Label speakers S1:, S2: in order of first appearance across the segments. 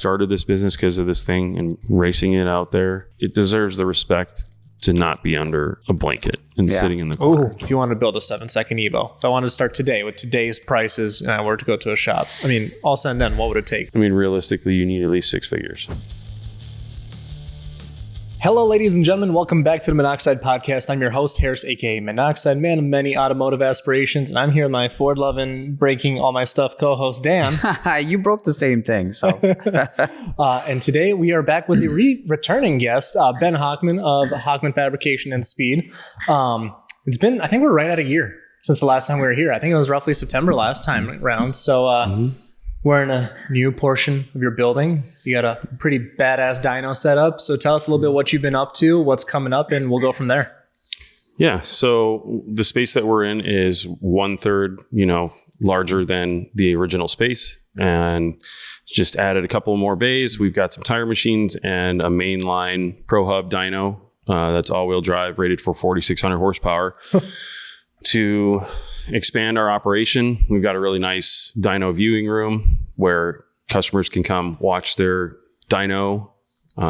S1: started this business because of this thing and racing it out there. It deserves the respect to not be under a blanket and sitting in the corner.
S2: If you want to build a 7-second Evo, if I wanted to start today with today's prices and I were to go to a shop, I mean, all said and done, what would it take?
S1: I mean, realistically, you need at least 6 figures.
S2: Hello, ladies and gentlemen. Welcome back to the Minnoxide podcast. I'm your host, Harris, aka Minnoxide, man of many automotive aspirations. And I'm here with my Ford-loving, breaking all my stuff co-host, Dan.
S3: You broke the same thing. So,
S2: and today we are back with a returning guest, Ben Hochman of Hochman Fabrication and Speed. It's been, I think we're right at a year since the last time we were here. I think it was roughly September last time around. So, we're in a new portion of your building. You got a pretty badass dyno set up. So tell us a little bit what you've been up to, what's coming up, and we'll go from there.
S1: Yeah. So the space that we're in is 1/3, larger than the original space, and just added a couple more bays. We've got some tire machines and a mainline ProHub dyno that's all-wheel drive, rated for 4,600 horsepower. To expand our operation, we've got a really nice dyno viewing room where customers can come watch their dyno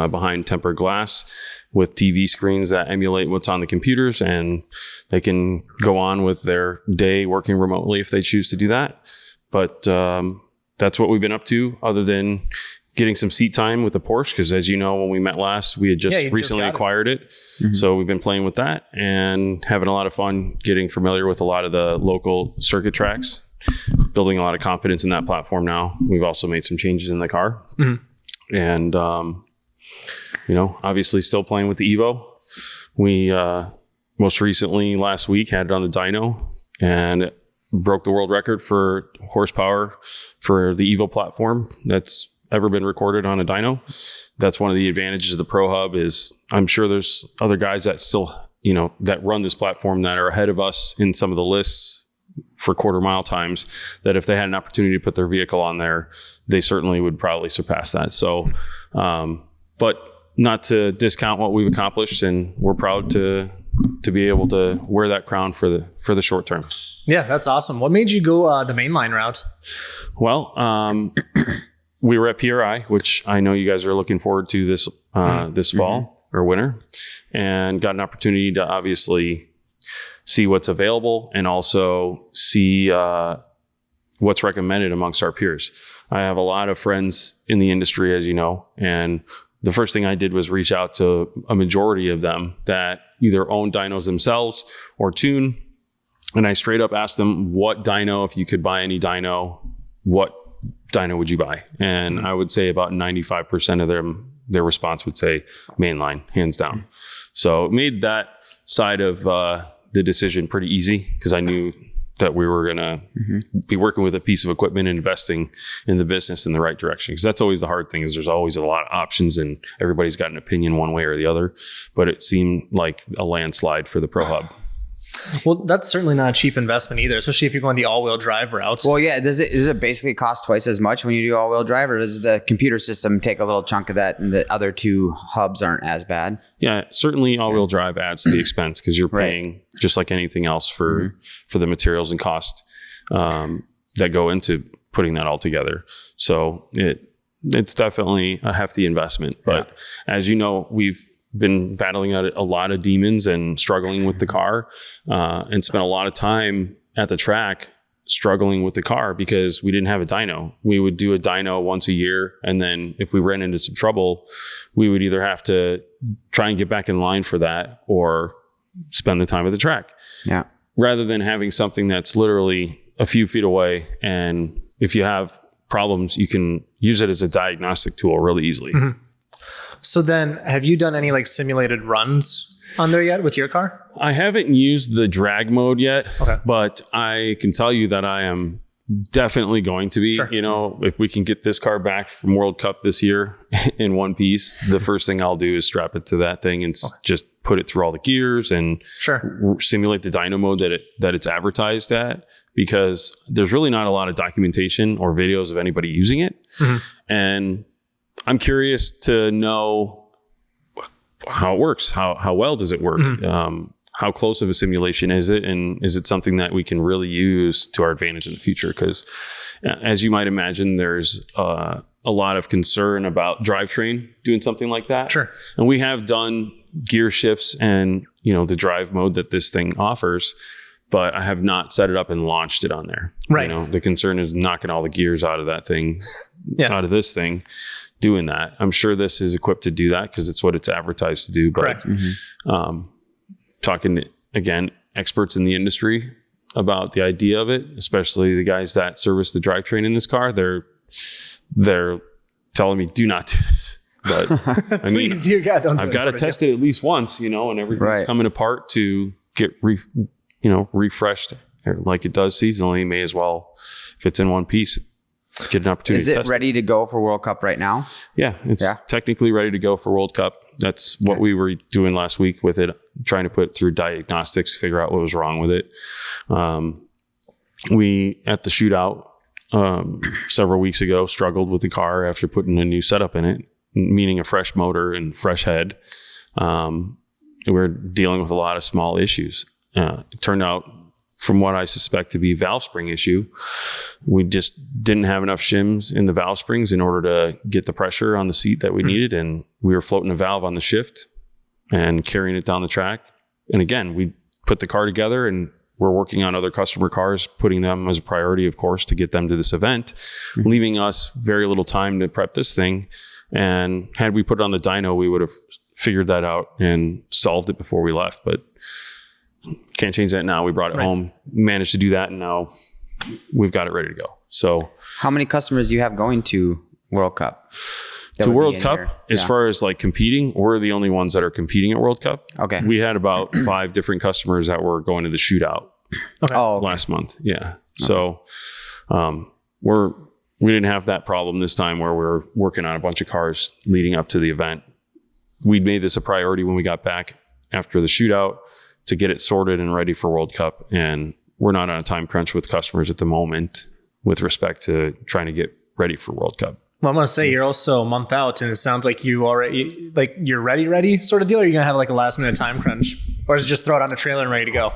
S1: behind tempered glass with TV screens that emulate what's on the computers, and they can go on with their day working remotely if they choose to do that. But that's what we've been up to, other than getting some seat time with the Porsche, because as you know, when we met last, we had just recently acquired it. Mm-hmm. So we've been playing with that and having a lot of fun getting familiar with a lot of the local circuit tracks, building a lot of confidence in that platform now. We've also made some changes in the car. Mm-hmm. And, obviously still playing with the Evo. We most recently last week had it on the dyno and it broke the world record for horsepower for the Evo platform that's ever been recorded on a dyno. That's one of the advantages of the ProHub. Is I'm sure there's other guys that still, that run this platform that are ahead of us in some of the lists for quarter mile times, that if they had an opportunity to put their vehicle on there, they certainly would probably surpass that. So, but not to discount what we've accomplished, and we're proud to be able to wear that crown for the short term.
S2: Yeah, that's awesome. What made you go the mainline route?
S1: Well, we were at PRI, which I know you guys are looking forward to this fall or winter, and got an opportunity to obviously see what's available and also see what's recommended amongst our peers. I have a lot of friends in the industry, as you know, and the first thing I did was reach out to a majority of them that either own dynos themselves or tune. And I straight up asked them, what dyno, if you could buy any dyno, what dyno would you buy? And I would say about 95% of their response would say mainline, hands down. So it made that side of the decision pretty easy, because I knew that we were going to be working with a piece of equipment and investing in the business in the right direction. Because that's always the hard thing, is there's always a lot of options and everybody's got an opinion one way or the other. But it seemed like a landslide for the ProHub.
S2: Well, that's certainly not a cheap investment either, especially if you're going the all-wheel drive route.
S3: well, yeah. Does it basically cost twice as much when you do all-wheel drive, or does the computer system take a little chunk of that and the other two hubs aren't as bad?
S1: Yeah, certainly all-wheel drive adds to the expense, because you're paying just like anything else for the materials and cost that go into putting that all together. So it's definitely a hefty investment. But as you know, we've been battling a lot of demons and struggling with the car, and spent a lot of time at the track struggling with the car because we didn't have a dyno. We would do a dyno once a year, and then if we ran into some trouble, we would either have to try and get back in line for that or spend the time at the track. Yeah. Rather than having something that's literally a few feet away, and if you have problems, you can use it as a diagnostic tool really easily. Mm-hmm.
S2: So then, have you done any simulated runs on there yet with your car?
S1: I haven't used the drag mode yet, but I can tell you that I am definitely going to be. Sure. If we can get this car back from World Cup this year in one piece, the first thing I'll do is strap it to that thing and just put it through all the gears and simulate the dyno mode that it's advertised at, because there's really not a lot of documentation or videos of anybody using it. Mm-hmm. And I'm curious to know how it works. How well does it work? Mm-hmm. How close of a simulation is it? And is it something that we can really use to our advantage in the future? Because as you might imagine, there's a a lot of concern about drivetrain doing something like that.
S2: Sure.
S1: And we have done gear shifts and, you know, the drive mode that this thing offers, but I have not set it up and launched it on there.
S2: Right.
S1: You know, the concern is knocking all the gears out of that thing, out of this thing, doing that. I'm sure this is equipped to do that because it's what it's advertised to do. But talking to, again, experts in the industry about the idea of it, especially the guys that service the drivetrain in this car, they're telling me, do not do this. But I mean,
S2: Please, dear God, don't do
S1: I've
S2: this,
S1: got to
S2: but
S1: test it at least once, you know, and everything's coming apart to get refreshed like it does seasonally. May as well, if it's in one piece, get an opportunity.
S3: Is it ready to go for World Cup right now?
S1: Yeah, it's technically ready to go for World Cup. That's what we were doing last week with it, trying to put it through diagnostics, figure out what was wrong with it. We, at the shootout several weeks ago, struggled with the car after putting a new setup in it, meaning a fresh motor and fresh head. We're dealing with a lot of small issues. It turned out, from what I suspect to be a valve spring issue, we just didn't have enough shims in the valve springs in order to get the pressure on the seat that we needed. And we were floating a valve on the shift and carrying it down the track. And again, we put the car together and we're working on other customer cars, putting them as a priority, of course, to get them to this event, leaving us very little time to prep this thing. And had we put it on the dyno, we would have figured that out and solved it before we left. But can't change that now. We brought it home, managed to do that, and now we've got it ready to go. So,
S3: how many customers do you have going to World Cup?
S1: To World Cup, as far as like competing, we're the only ones that are competing at World Cup.
S3: Okay.
S1: We had about 5 different customers that were going to the shootout last month. Yeah. So, we didn't have that problem this time where we're working on a bunch of cars leading up to the event. We'd made this a priority when we got back after the shootout to get it sorted and ready for World Cup. And we're not on a time crunch with customers at the moment with respect to trying to get ready for World Cup.
S2: Well, I'm going to say you're also a month out, and it sounds like you already, like you're ready sort of deal, or you're going to have like a last minute time crunch, or is it just throw it on a trailer and ready to go?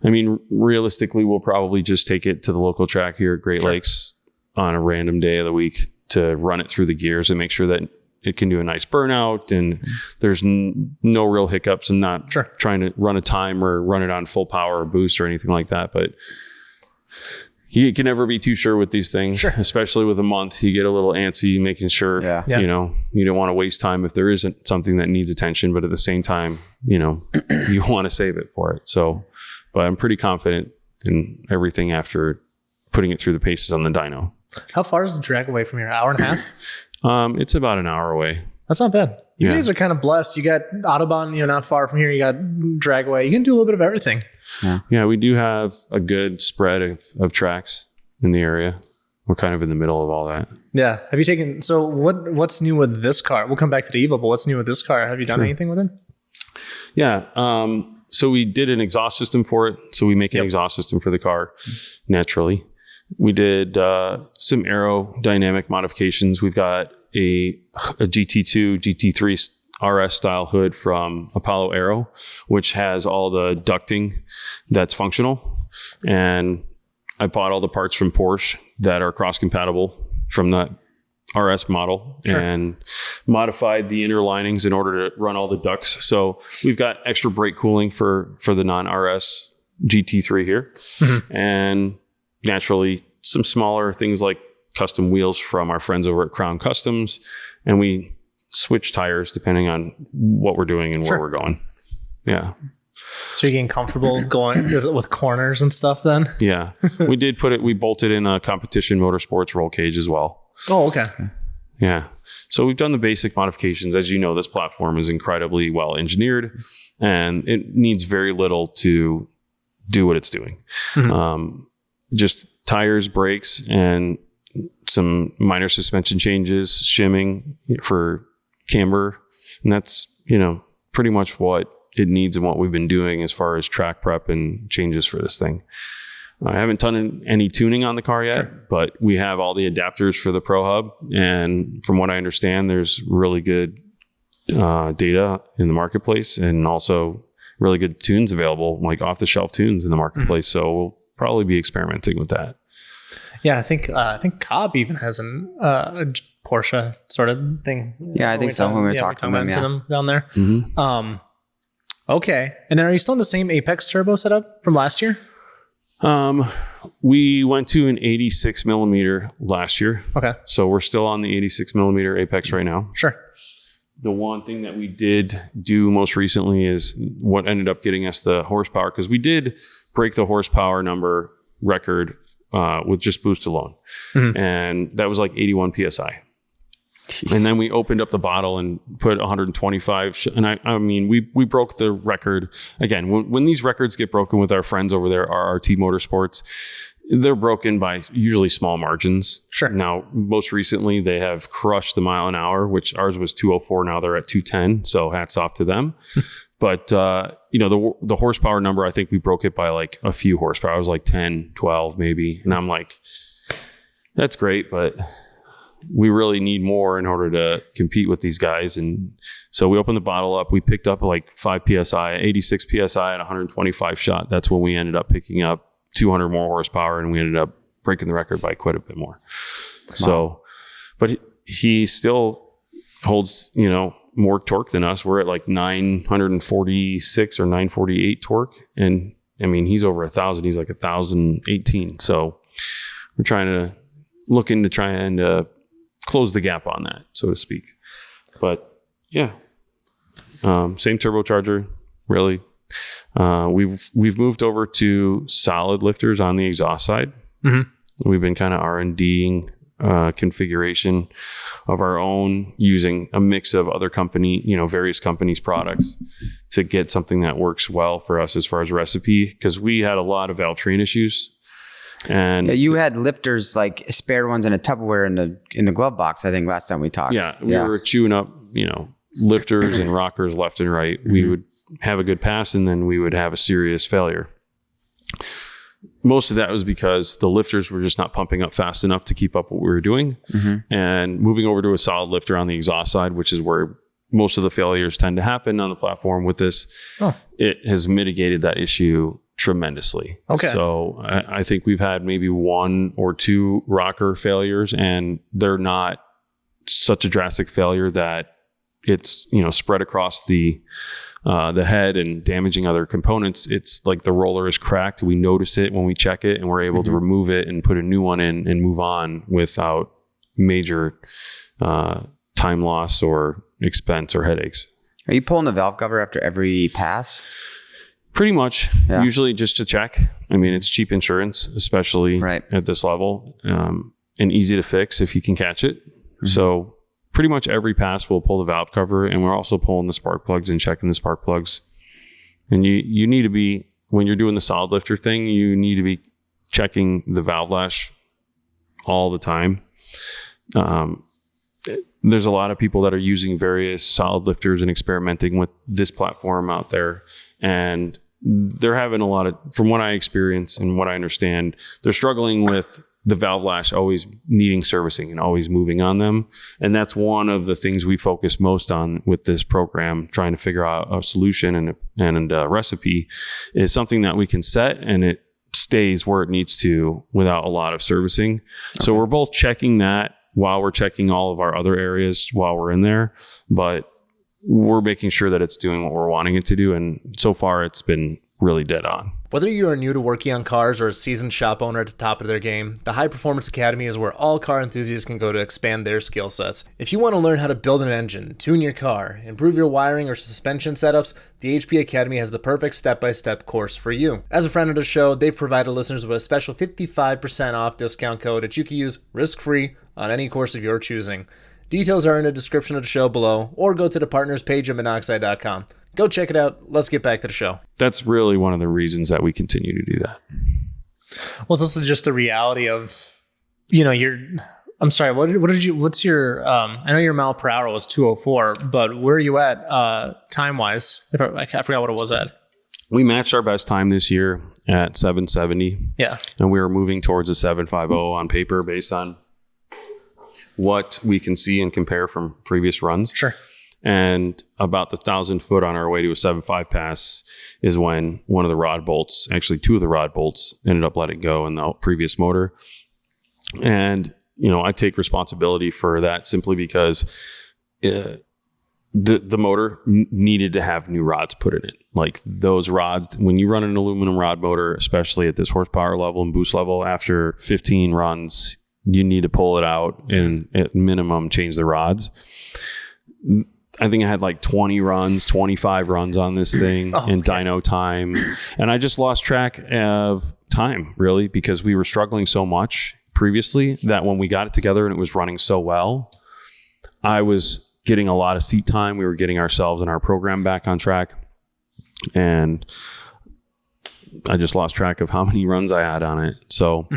S1: I mean, realistically, we'll probably just take it to the local track here at Great Lakes on a random day of the week to run it through the gears and make sure that it can do a nice burnout and there's no real hiccups, and not trying to run a time or run it on full power or boost or anything like that. But you can never be too sure with these things, especially with a month. You get a little antsy making sure, you know, you don't want to waste time if there isn't something that needs attention, but at the same time, you know, you want to save it for it. So, but I'm pretty confident in everything after putting it through the paces on the dyno.
S2: How far is the drag away from here? Hour and a half?
S1: It's about an hour away.
S2: That's not bad. You guys are kind of blessed. You got Autobahn, you know, not far from here. You got Dragway. You can do a little bit of everything.
S1: Yeah, we do have a good spread of tracks in the area. We're kind of in the middle of all that.
S2: Yeah. Have you taken, so what's new with this car? We'll come back to the Evo, but what's new with this car? Have you done anything with it?
S1: Yeah. So we did an exhaust system for it. So we make an exhaust system for the car naturally. We did some aerodynamic modifications. We've got a GT2, GT3 RS style hood from Apollo Aero, which has all the ducting that's functional. And I bought all the parts from Porsche that are cross compatible from that RS model and modified the inner linings in order to run all the ducts. So we've got extra brake cooling for the non-RS GT3 here. And naturally, some smaller things like custom wheels from our friends over at Crown Customs. And we switch tires depending on what we're doing and where we're going. Yeah.
S2: So you're getting comfortable going with corners and stuff then?
S1: Yeah. We bolted in a competition motorsports roll cage as well.
S2: Oh, okay.
S1: Yeah. So we've done the basic modifications. As you know, this platform is incredibly well engineered and it needs very little to do what it's doing. Just tires, brakes, and some minor suspension changes, shimming for camber. And that's, you know, pretty much what it needs and what we've been doing as far as track prep and changes for this thing. I haven't done any tuning on the car yet, but we have all the adapters for the ProHub. And from what I understand, there's really good data in the marketplace and also really good tunes available, like off the shelf tunes in the marketplace. So we'll probably be experimenting with that.
S2: Yeah, I think Cobb even has a Porsche sort of thing.
S3: Yeah, I think so. When we were talking to them,
S2: down there.
S1: Mm-hmm.
S2: Okay. And then are you still in the same Apex turbo setup from last year?
S1: We went to an 86 millimeter last year.
S2: Okay.
S1: So we're still on the 86 millimeter Apex right now.
S2: Sure.
S1: The one thing that we did do most recently is what ended up getting us the horsepower, because we did break the horsepower number record with just boost alone. Mm-hmm. And that was like 81 PSI. Jeez. And then we opened up the bottle and put 125. And I mean, we broke the record. Again, when these records get broken with our friends over there, RRT Motorsports, they're broken by usually small margins.
S2: Sure.
S1: Now, most recently, they have crushed the mile an hour, which ours was 204. Now they're at 210. So hats off to them. But, the horsepower number, I think we broke it by like a few horsepower. I was like 10, 12 maybe. And I'm like, that's great, but we really need more in order to compete with these guys. And so we opened the bottle up. We picked up like 5 PSI, 86 PSI at 125 shot. That's when we ended up picking up 200 more horsepower, and we ended up breaking the record by quite a bit more. Wow. So, but he still holds, more torque than us. We're at like 946 or 948 torque. And I mean, he's over 1,000. He's like 1,018. So we're looking to try and close the gap on that, so to speak. But yeah, same turbocharger, really. We've moved over to solid lifters on the exhaust side. Mm-hmm. We've been kind of R&Ding configuration of our own, using a mix of other various companies' products to get something that works well for us as far as recipe, because we had a lot of valve train issues. And
S3: you had lifters, like spare ones in a Tupperware in the glove box, I think last time we talked.
S1: Yeah, we were chewing up, lifters and rockers left and right. Mm-hmm. We would have a good pass, and then we would have a serious failure. Most of that was because the lifters were just not pumping up fast enough to keep up what we were doing. Mm-hmm. And moving over to a solid lifter on the exhaust side, which is where most of the failures tend to happen on the platform with this, it has mitigated that issue tremendously.
S2: Okay.
S1: So I think we've had maybe 1 or 2 rocker failures, and they're not such a drastic failure that it's, spread across the head and damaging other components. It's like the roller is cracked. We notice it when we check it, and we're able to remove it and put a new one in and move on without major time loss or expense or headaches.
S3: Are you pulling the valve cover after every pass?
S1: Pretty much. Yeah. Usually just to check. I mean, it's cheap insurance, especially at this level, and easy to fix if you can catch it. Mm-hmm. So pretty much every pass we'll pull the valve cover, and we're also pulling the spark plugs and checking the spark plugs. And you need to be, when you're doing the solid lifter thing, you need to be checking the valve lash all the time. There's a lot of people that are using various solid lifters and experimenting with this platform out there, and they're having a lot of, from what I experience and what I understand, they're struggling with the valve lash always needing servicing and always moving on them. And that's one of the things we focus most on with this program, trying to figure out a solution and a recipe, is something that we can set and it stays where it needs to without a lot of servicing. Okay. So we're both checking that while we're checking all of our other areas while we're in there, but we're making sure that it's doing what we're wanting it to do. And so far it's been really dead on.
S2: Whether you are new to working on cars or a seasoned shop owner at the top of their game, the High Performance Academy is where all car enthusiasts can go to expand their skill sets. If you want to learn how to build an engine, tune your car, improve your wiring or suspension setups, the HP Academy has the perfect step-by-step course for you. As a friend of the show, they've provided listeners with a special 55% off discount code that you can use risk-free on any course of your choosing. Details are in the description of the show below, or go to the partners page at Minnoxide.com. Go check it out. Let's get back to the show.
S1: That's really one of the reasons that we continue to do that.
S2: Well, it's also just the reality of, I'm sorry, what's your, I know your mile per hour was 204, but where are you at time-wise? I forgot what it was at.
S1: We matched our best time this year at 770.
S2: Yeah. And
S1: we were moving towards a 750 on paper based on what we can see and compare from previous runs.
S2: Sure.
S1: And about the 1,000 foot on our way to a 7.5 pass is when one of the rod bolts, actually 2 of the rod bolts, ended up letting go in the previous motor. And I take responsibility for that simply because the motor needed to have new rods put in it. Like those rods, when you run an aluminum rod motor, especially at this horsepower level and boost level, after 15 runs, you need to pull it out and at minimum change the rods. I think I had like 20 runs, 25 runs on this thing in dyno time. And I just lost track of time, really, because we were struggling so much previously that when we got it together and it was running so well, I was getting a lot of seat time. We were getting ourselves and our program back on track. And I just lost track of how many runs I had on it. So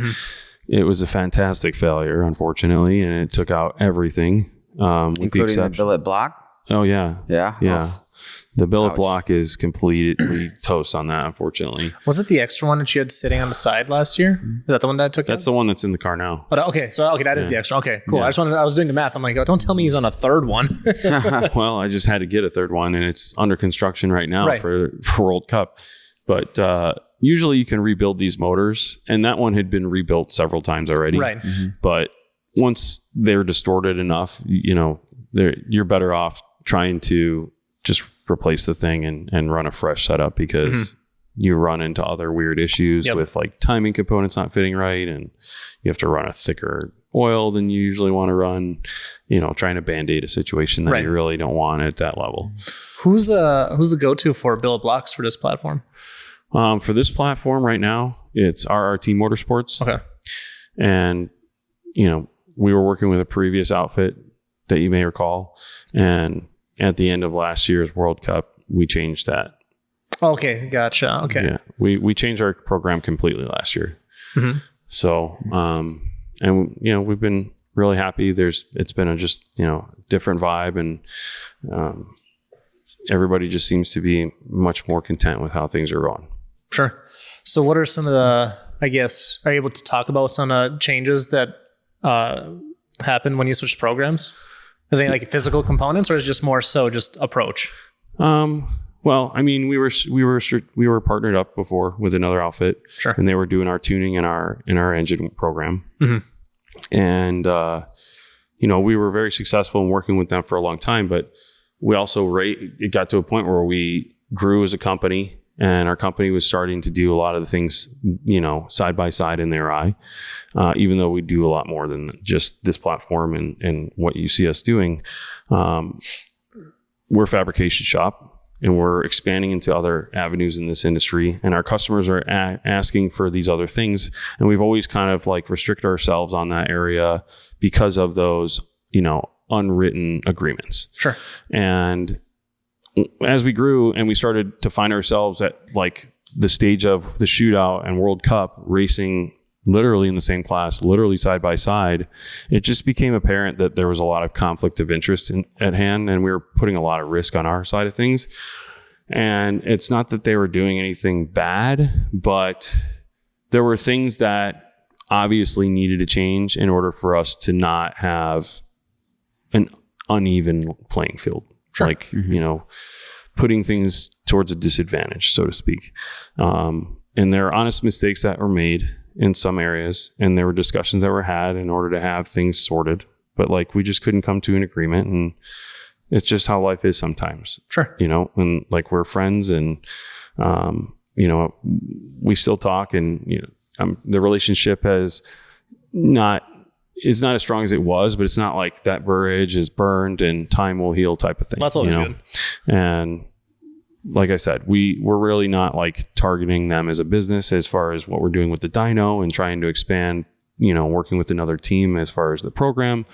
S1: it was a fantastic failure, unfortunately, and it took out everything.
S3: Including the billet block?
S1: Oh, yeah.
S3: Yeah?
S1: Yeah.
S3: Oh.
S1: The billet block is completely toast on that, unfortunately.
S2: Was it the extra one that you had sitting on the side last year? Is that the one that took
S1: That's the one that's in the car now.
S2: Oh, okay, that is the extra. Okay, cool.
S1: Yeah.
S2: I was doing the math. I'm like, oh, don't tell me he's on a third one.
S1: Well, I just had to get a third one, and it's under construction right now for World Cup. But usually you can rebuild these motors, and that one had been rebuilt several times already.
S2: Right.
S1: But once they're distorted enough, you're better off trying to just replace the thing and run a fresh setup, because you run into other weird issues with like timing components not fitting right, and you have to run a thicker oil than you usually want to run, trying to band-aid a situation that you really don't want at that level.
S2: Who's the go-to for billet blocks for this platform?
S1: For this platform right now, it's RRT Motorsports.
S2: Okay.
S1: And, we were working with a previous outfit that you may recall. And at the end of last year's World Cup, we changed that.
S2: Okay. Gotcha. Okay.
S1: Yeah. We changed our program completely last year. So, and, we've been really happy. It's been a just, different vibe, and, everybody just seems to be much more content with how things are going.
S2: Sure. So what are some of the, are you able to talk about some of the changes that happened when you switched programs? Is it like physical components, or is it just more so just approach?
S1: Well, I mean, we were partnered up before with another outfit, and they were doing our tuning in our engine program. And, we were very successful in working with them for a long time, but we also it got to a point where we grew as a company, and our company was starting to do a lot of the things, side by side in their eye, even though we do a lot more than just this platform and what you see us doing. We're a fabrication shop, and we're expanding into other avenues in this industry, and our customers are asking for these other things. And we've always kind of like restricted ourselves on that area because of those, unwritten agreements.
S2: Sure.
S1: And as we grew and we started to find ourselves at like the stage of the shootout and World Cup racing literally in the same class, literally side by side, it just became apparent that there was a lot of conflict of interest at hand, and we were putting a lot of risk on our side of things. And it's not that they were doing anything bad, but there were things that obviously needed to change in order for us to not have an uneven playing field.
S2: Sure.
S1: Like, putting things towards a disadvantage, so to speak. And there are honest mistakes that were made in some areas, and there were discussions that were had in order to have things sorted, but like we just couldn't come to an agreement, and it's just how life is sometimes.
S2: Sure.
S1: And like we're friends, and we still talk, and the relationship is not as strong as it was, but it's not like that bridge is burned and time will heal type of thing.
S2: That's always good.
S1: And like I said, we're really not like targeting them as a business as far as what we're doing with the dyno and trying to expand, working with another team as far as the program.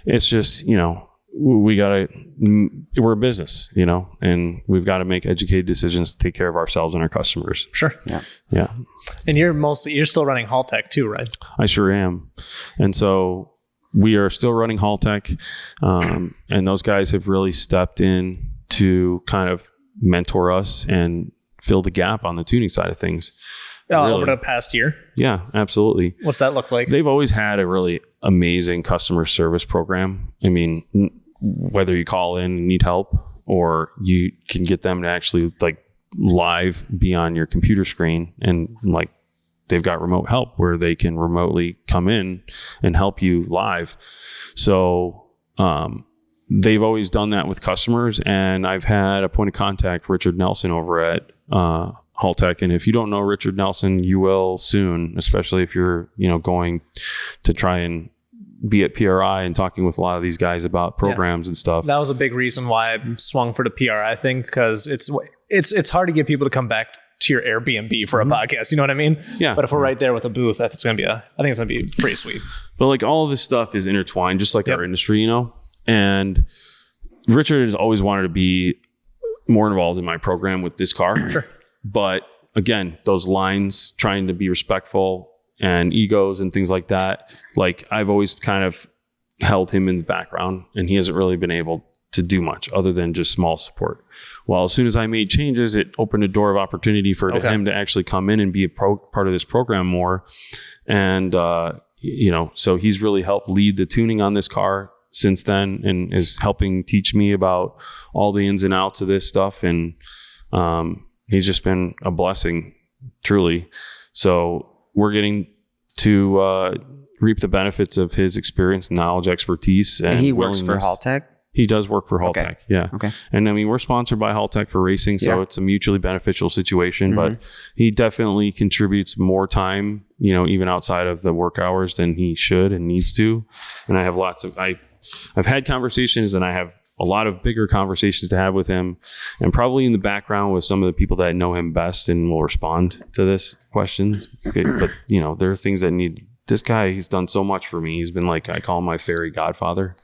S1: It's just, we're a business, and we've got to make educated decisions to take care of ourselves and our customers.
S2: Sure.
S1: Yeah.
S2: And you're still running Haltech too, right?
S1: I sure am. And so we are still running Haltech. And those guys have really stepped in to kind of mentor us and fill the gap on the tuning side of things.
S2: Really. Over the past year?
S1: Yeah, absolutely.
S2: What's that look like?
S1: They've always had a really amazing customer service program. I mean, whether you call in and need help, or you can get them to actually like live be on your computer screen and like they've got remote help where they can remotely come in and help you live. So they've always done that with customers, and I've had a point of contact, Richard Nelson, over at Haltech. And if you don't know Richard Nelson, you will soon, especially if you're, going to try and be at PRI and talking with a lot of these guys about programs and stuff.
S2: That was a big reason why I swung for the PRI thing, because it's hard to get people to come back to your Airbnb for a podcast. You know what I mean?
S1: Yeah.
S2: But if we're right there with a booth, I think it's gonna be pretty sweet.
S1: But like all of this stuff is intertwined, just like our industry, And Richard has always wanted to be more involved in my program with this car.
S2: Sure.
S1: But again, those lines, trying to be respectful and egos and things like that. Like I've always kind of held him in the background, and he hasn't really been able to do much other than just small support. Well, as soon as I made changes, it opened a door of opportunity for him to actually come in and be a part of this program more. And, so he's really helped lead the tuning on this car since then, and is helping teach me about all the ins and outs of this stuff. And he's just been a blessing, truly. So we're getting to reap the benefits of his experience, knowledge, expertise. And
S3: he works for Haltech?
S1: He does work for Haltech,
S3: okay.
S1: Yeah.
S3: Okay.
S1: And I mean, we're sponsored by Haltech for racing, so it's a mutually beneficial situation. But he definitely contributes more time, even outside of the work hours, than he should and needs to. And I have I've had conversations, and I have a lot of bigger conversations to have with him, and probably in the background with some of the people that know him best and will respond to this questions. Okay, but there are things that this guy, he's done so much for me. He's been like, I call him my fairy godfather.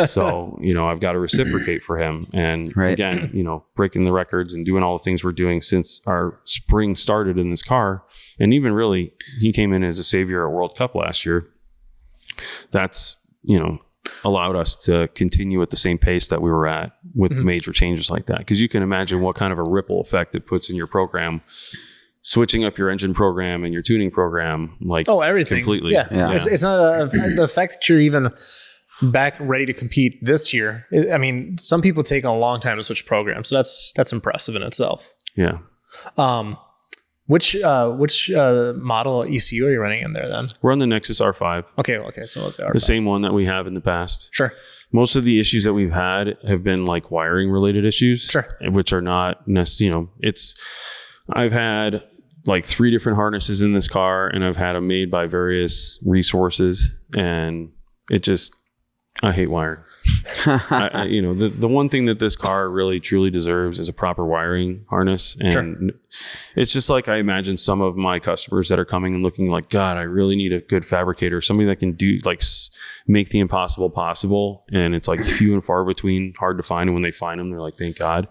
S1: So, I've got to reciprocate for him. And again, breaking the records and doing all the things we're doing since our spring started in this car. And even really, he came in as a savior at World Cup last year. That's, allowed us to continue at the same pace that we were at with major changes like that. Because you can imagine what kind of a ripple effect it puts in your program, switching up your engine program and your tuning program, everything completely.
S2: Yeah. It's not the fact that you're even back ready to compete this year. I mean, some people take a long time to switch programs, so that's impressive in itself.
S1: Yeah.
S2: Which model ECU are you running in there then?
S1: We're on the Nexus R5.
S2: Okay. So it's the R5.
S1: The same one that we have in the past.
S2: Sure.
S1: Most of the issues that we've had have been like wiring related issues.
S2: Sure.
S1: Which are not necessarily, I've had like 3 different harnesses in this car, and I've had them made by various resources, and I hate wiring. The one thing that this car really truly deserves is a proper wiring harness. And it's just like, I imagine some of my customers that are coming and looking like, God, I really need a good fabricator, somebody that can do make the impossible possible. And it's like few and far between, hard to find. And when they find them, they're like, thank God.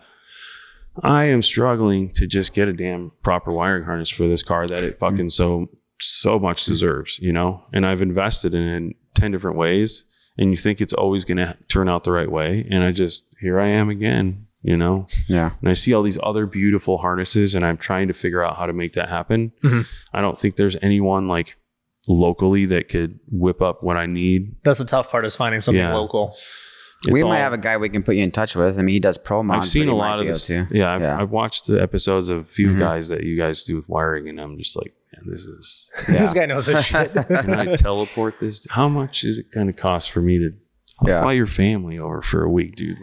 S1: I am struggling to just get a damn proper wiring harness for this car that it fucking so much deserves, and I've invested in it in 10 different ways. And you think it's always going to turn out the right way. And here I am again, Yeah. And I see all these other beautiful harnesses, and I'm trying to figure out how to make that happen. I don't think there's anyone like locally that could whip up what I need.
S2: That's the tough part, is finding something local.
S3: We might have a guy we can put you in touch with. I mean, he does pro mods.
S1: I've seen a lot of this. Yeah, I've watched the episodes of a few guys that you guys do with wiring, and I'm just like, man,
S2: this guy knows his shit.
S1: Can I teleport this? How much is it going to cost for me to fly your family over for a week, dude?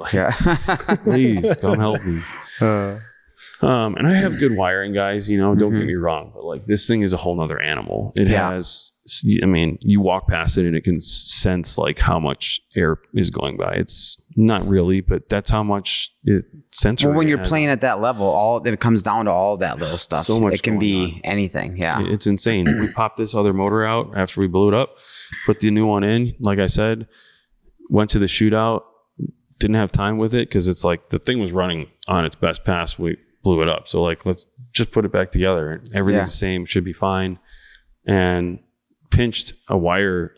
S1: Please come help me. And I have good wiring guys, don't get me wrong, but this thing is a whole nother animal. It has, you walk past it and it can sense how much air is going by. It's not really, but that's how much sensory.
S3: Well, when you're playing at that level, it comes down to all that little stuff.
S1: So much
S3: it can be anything. Yeah.
S1: It's insane. We popped this other motor out after we blew it up, put the new one in, like I said, went to the shootout, didn't have time with it because it's the thing was running on its best pass. We blew it up. So let's just put it back together. Everything's the same, should be fine. And pinched a wire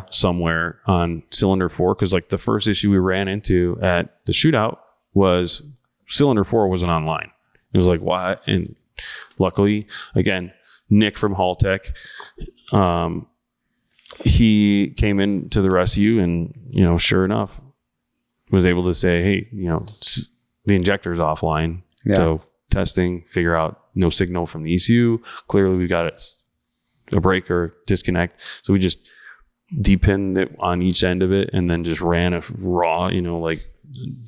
S1: somewhere on cylinder 4 because the first issue we ran into at the shootout was cylinder 4 wasn't online. It was what? And luckily, again, Nick from Haltech, he came into the rescue and sure enough was able to say, hey, the injector's offline. So testing, figure out no signal from the ECU. Clearly we got a breaker disconnect. So we just depinned it on each end of it and then just ran a raw, like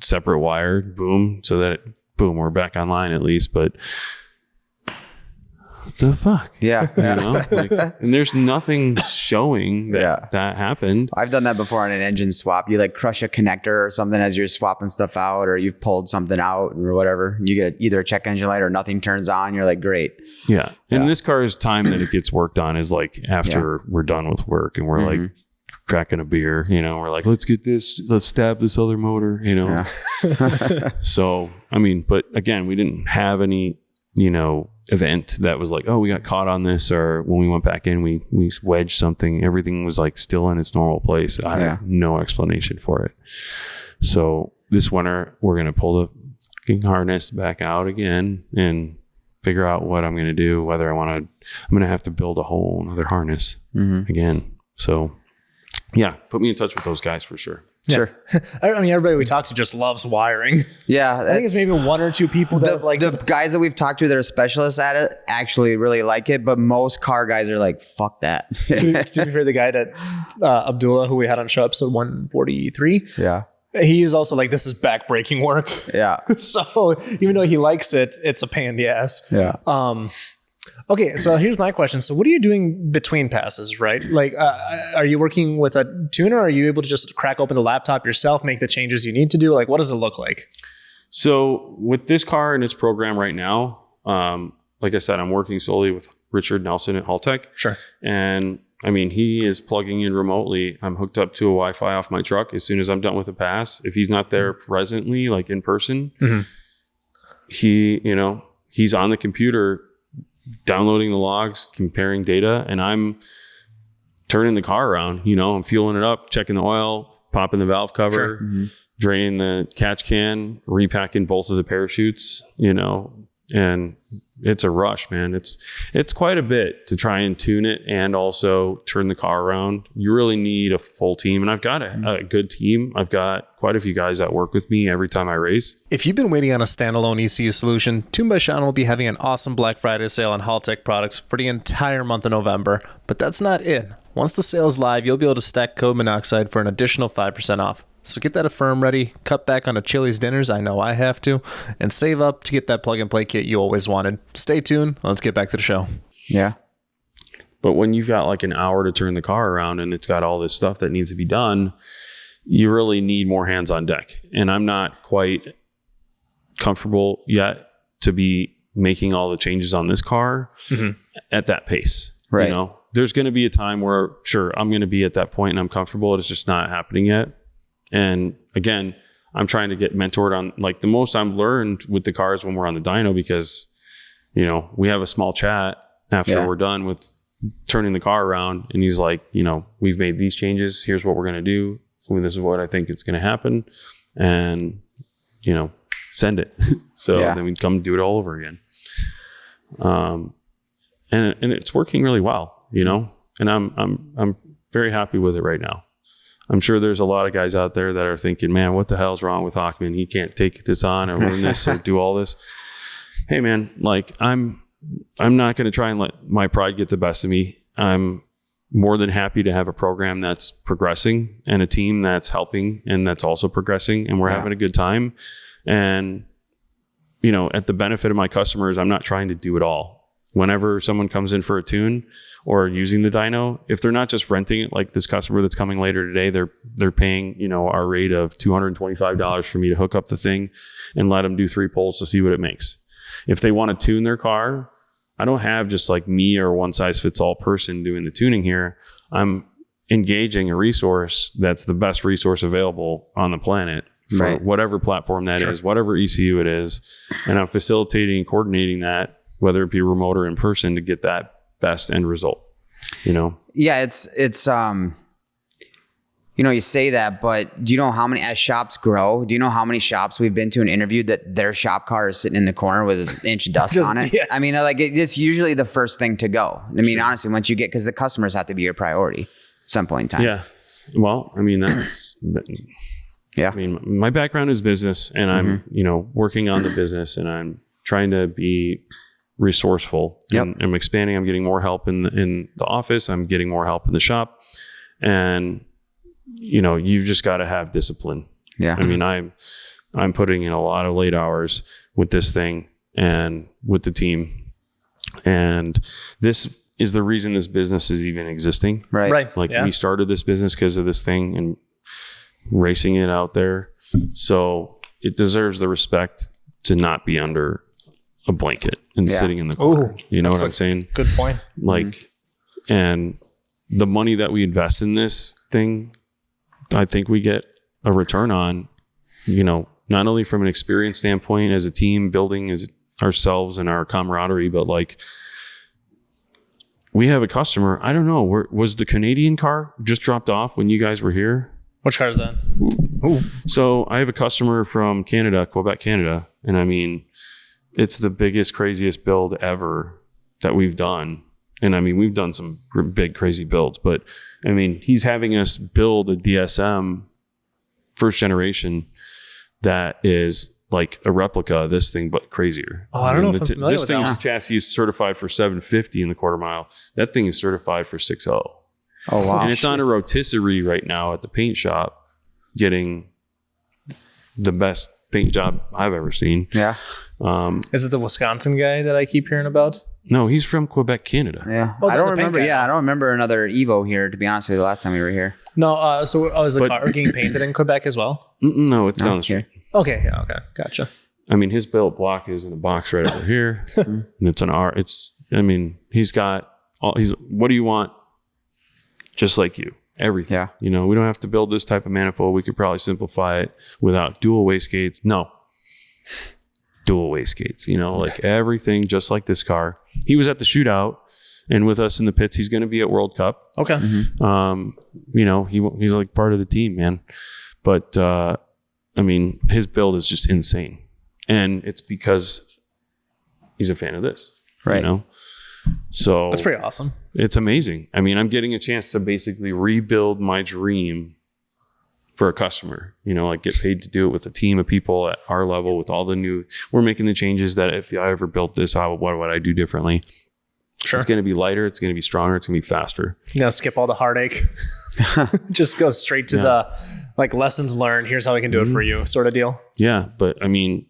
S1: separate wire, boom, so that boom, we're back online at least. But the fuck?
S3: Yeah.
S1: And there's nothing showing that happened.
S3: I've done that before on an engine swap. You like crush a connector or something as you're swapping stuff out, or you've pulled something out or whatever. You get either a check engine light or nothing turns on. You're like, great.
S1: Yeah. And this car's time that it gets worked on is like after we're done with work and we're like cracking a beer, we're like, let's stab this other motor, So, I mean, but again, we didn't have any, event that was like, oh, we got caught on this, or when we went back in, we wedged something. Everything was like still in its normal place. I have no explanation for it. So this winter, we're going to pull the fucking harness back out again and figure out what I'm going to do, whether I'm going to have to build a whole another harness again. So yeah, put me in touch with those guys for sure.
S2: Yeah.
S3: Sure.
S2: I mean, everybody we talk to just loves wiring.
S3: Yeah.
S2: I think it's maybe one or two people that like
S3: the guys that we've talked to that are specialists at it actually really like it, but most car guys are like, fuck that.
S2: to be fair, the guy that Abdullah, who we had on show episode 143.
S3: Yeah.
S2: He is also like, this is backbreaking work.
S3: Yeah.
S2: So even though he likes it, it's a pain in the ass.
S3: Yeah.
S2: Okay, so here's my question. So what are you doing between passes, right? Like, are you working with a tuner? Or are you able to just crack open the laptop yourself, make the changes you need to do? Like, what does it look like?
S1: So with this car and its program right now, like I said, I'm working solely with Richard Nelson at Haltech.
S2: Sure.
S1: And I mean, he is plugging in remotely. I'm hooked up to a Wi-Fi off my truck. As soon as I'm done with a pass, if he's not there presently, like in person, he's on the computer downloading the logs, comparing data, and I'm turning the car around. I'm fueling it up, checking the oil, popping the valve cover, draining the catch can, repacking both of the parachutes, and it's a rush, man. It's quite a bit to try and tune it and also turn the car around. You really need a full team, and I've got a good team. I've got quite a few guys that work with me every time I race.
S2: If you've been waiting on a standalone ECU solution, Tune by Sean will be having an awesome Black Friday sale on Haltech products for the entire month of November. But that's not it. Once the sale is live, you'll be able to stack code Minnoxide for an additional 5% off. So get that Affirm ready, cut back on a Chili's dinners, I know I have to, and save up to get that plug-and-play kit you always wanted. Stay tuned. Let's get back to the show.
S3: Yeah.
S1: But when you've got like an hour to turn the car around and it's got all this stuff that needs to be done, you really need more hands on deck. And I'm not quite comfortable yet to be making all the changes on this car at that pace.
S3: Right.
S1: There's going to be a time where, sure, I'm going to be at that point and I'm comfortable. It's just not happening yet. And again, I'm trying to get mentored on like the most I've learned with the cars when we're on the dyno, because, we have a small chat after we're done with turning the car around. And he's like, we've made these changes. Here's what we're going to do. This is what I think it's going to happen. And, send it. So then we come do it all over again. And it's working really well, and I'm very happy with it right now. I'm sure there's a lot of guys out there that are thinking, man, what the hell's wrong with Hochman? He can't take this on or run this or do all this. Hey man, like I'm not going to try and let my pride get the best of me. I'm more than happy to have a program that's progressing and a team that's helping and that's also progressing, and we're having a good time. And, at the benefit of my customers, I'm not trying to do it all. Whenever someone comes in for a tune or using the dyno, if they're not just renting it, like this customer that's coming later today, they're paying, our rate of $225 for me to hook up the thing and let them do 3 pulls to see what it makes. If they want to tune their car, I don't have just like me or one size fits all person doing the tuning here. I'm engaging a resource that's the best resource available on the planet for whatever platform that is, whatever ECU it is. And I'm facilitating and coordinating that, whether it be remote or in person, to get that best end result, Yeah,
S3: it's you say that, but do you know how many, as shops grow, do you know how many shops we've been to and interviewed that their shop car is sitting in the corner with an inch of dust on it? Yeah. I mean, like it's usually the first thing to go. I mean, honestly, once you get, because the customers have to be your priority at some point in time.
S1: Yeah. Well, I mean, I mean, my background is business, and I'm, working on the business, and I'm trying to be resourceful.
S3: Yep.
S1: And I'm expanding. I'm getting more help in the office. I'm getting more help in the shop. And, you've just got to have discipline.
S3: Yeah.
S1: I mean, I'm putting in a lot of late hours with this thing and with the team. And this is the reason this business is even existing.
S3: Right.
S1: Like we started this business because of this thing and racing it out there. So it deserves the respect to not be under a blanket and sitting in the corner. You know what I'm saying?
S2: Good point.
S1: Like, and the money that we invest in this thing, I think we get a return on, not only from an experience standpoint as a team building as ourselves and our camaraderie, but like we have a customer. I don't know. Was the Canadian car just dropped off when you guys were here?
S2: Which car is that?
S1: Ooh. So I have a customer from Canada, Quebec, Canada. And I mean, it's the biggest, craziest build ever that we've done. And I mean, we've done some big, crazy builds, but I mean, he's having us build a DSM first generation that is like a replica of this thing, but crazier.
S2: Oh, I don't know if I'm familiar
S1: this
S2: with
S1: thing's
S2: that.
S1: chassis is certified for 750 in the quarter mile. That thing is certified for 6.0.
S3: Oh, wow.
S1: And it's on a rotisserie right now at the paint shop, getting the best paint job I've ever seen.
S3: Yeah.
S2: Is it the Wisconsin guy that I keep hearing about?
S1: No, he's from Quebec, Canada.
S3: Yeah.
S2: Oh,
S3: I don't
S2: the paint
S3: remember.
S2: guy.
S3: Yeah. I don't remember another Evo here, to be honest with you, the last time we were here.
S2: No, so is the
S1: But-
S2: car getting painted in Quebec as well?
S1: No, it's down the street.
S2: Okay, yeah, okay, gotcha.
S1: I mean, his built block is in a box right over here, and it's an R. He's got all. What do you want? Just like you, everything.
S3: Yeah.
S1: We don't have to build this type of manifold. We could probably simplify it without dual wastegates. No, dual wastegates. Like everything, just like this car. He was at the shootout and with us in the pits. He's going to be at World Cup.
S2: Okay.
S1: He's like part of the team, man. But I mean, his build is just insane. And it's because he's a fan of this.
S3: Right.
S1: So
S2: That's pretty awesome.
S1: it's amazing. I mean, I'm getting a chance to basically rebuild my dream for a customer, like get paid to do it with a team of people at our level with all the new, we're making the changes that if I ever built this, what would I do differently?
S2: Sure.
S1: It's going to be lighter. It's going to be stronger. It's going to be faster.
S2: You gotta skip all the heartache. Just go straight to the lessons learned. Here's how we can do it for you, sort of deal.
S1: Yeah. But I mean,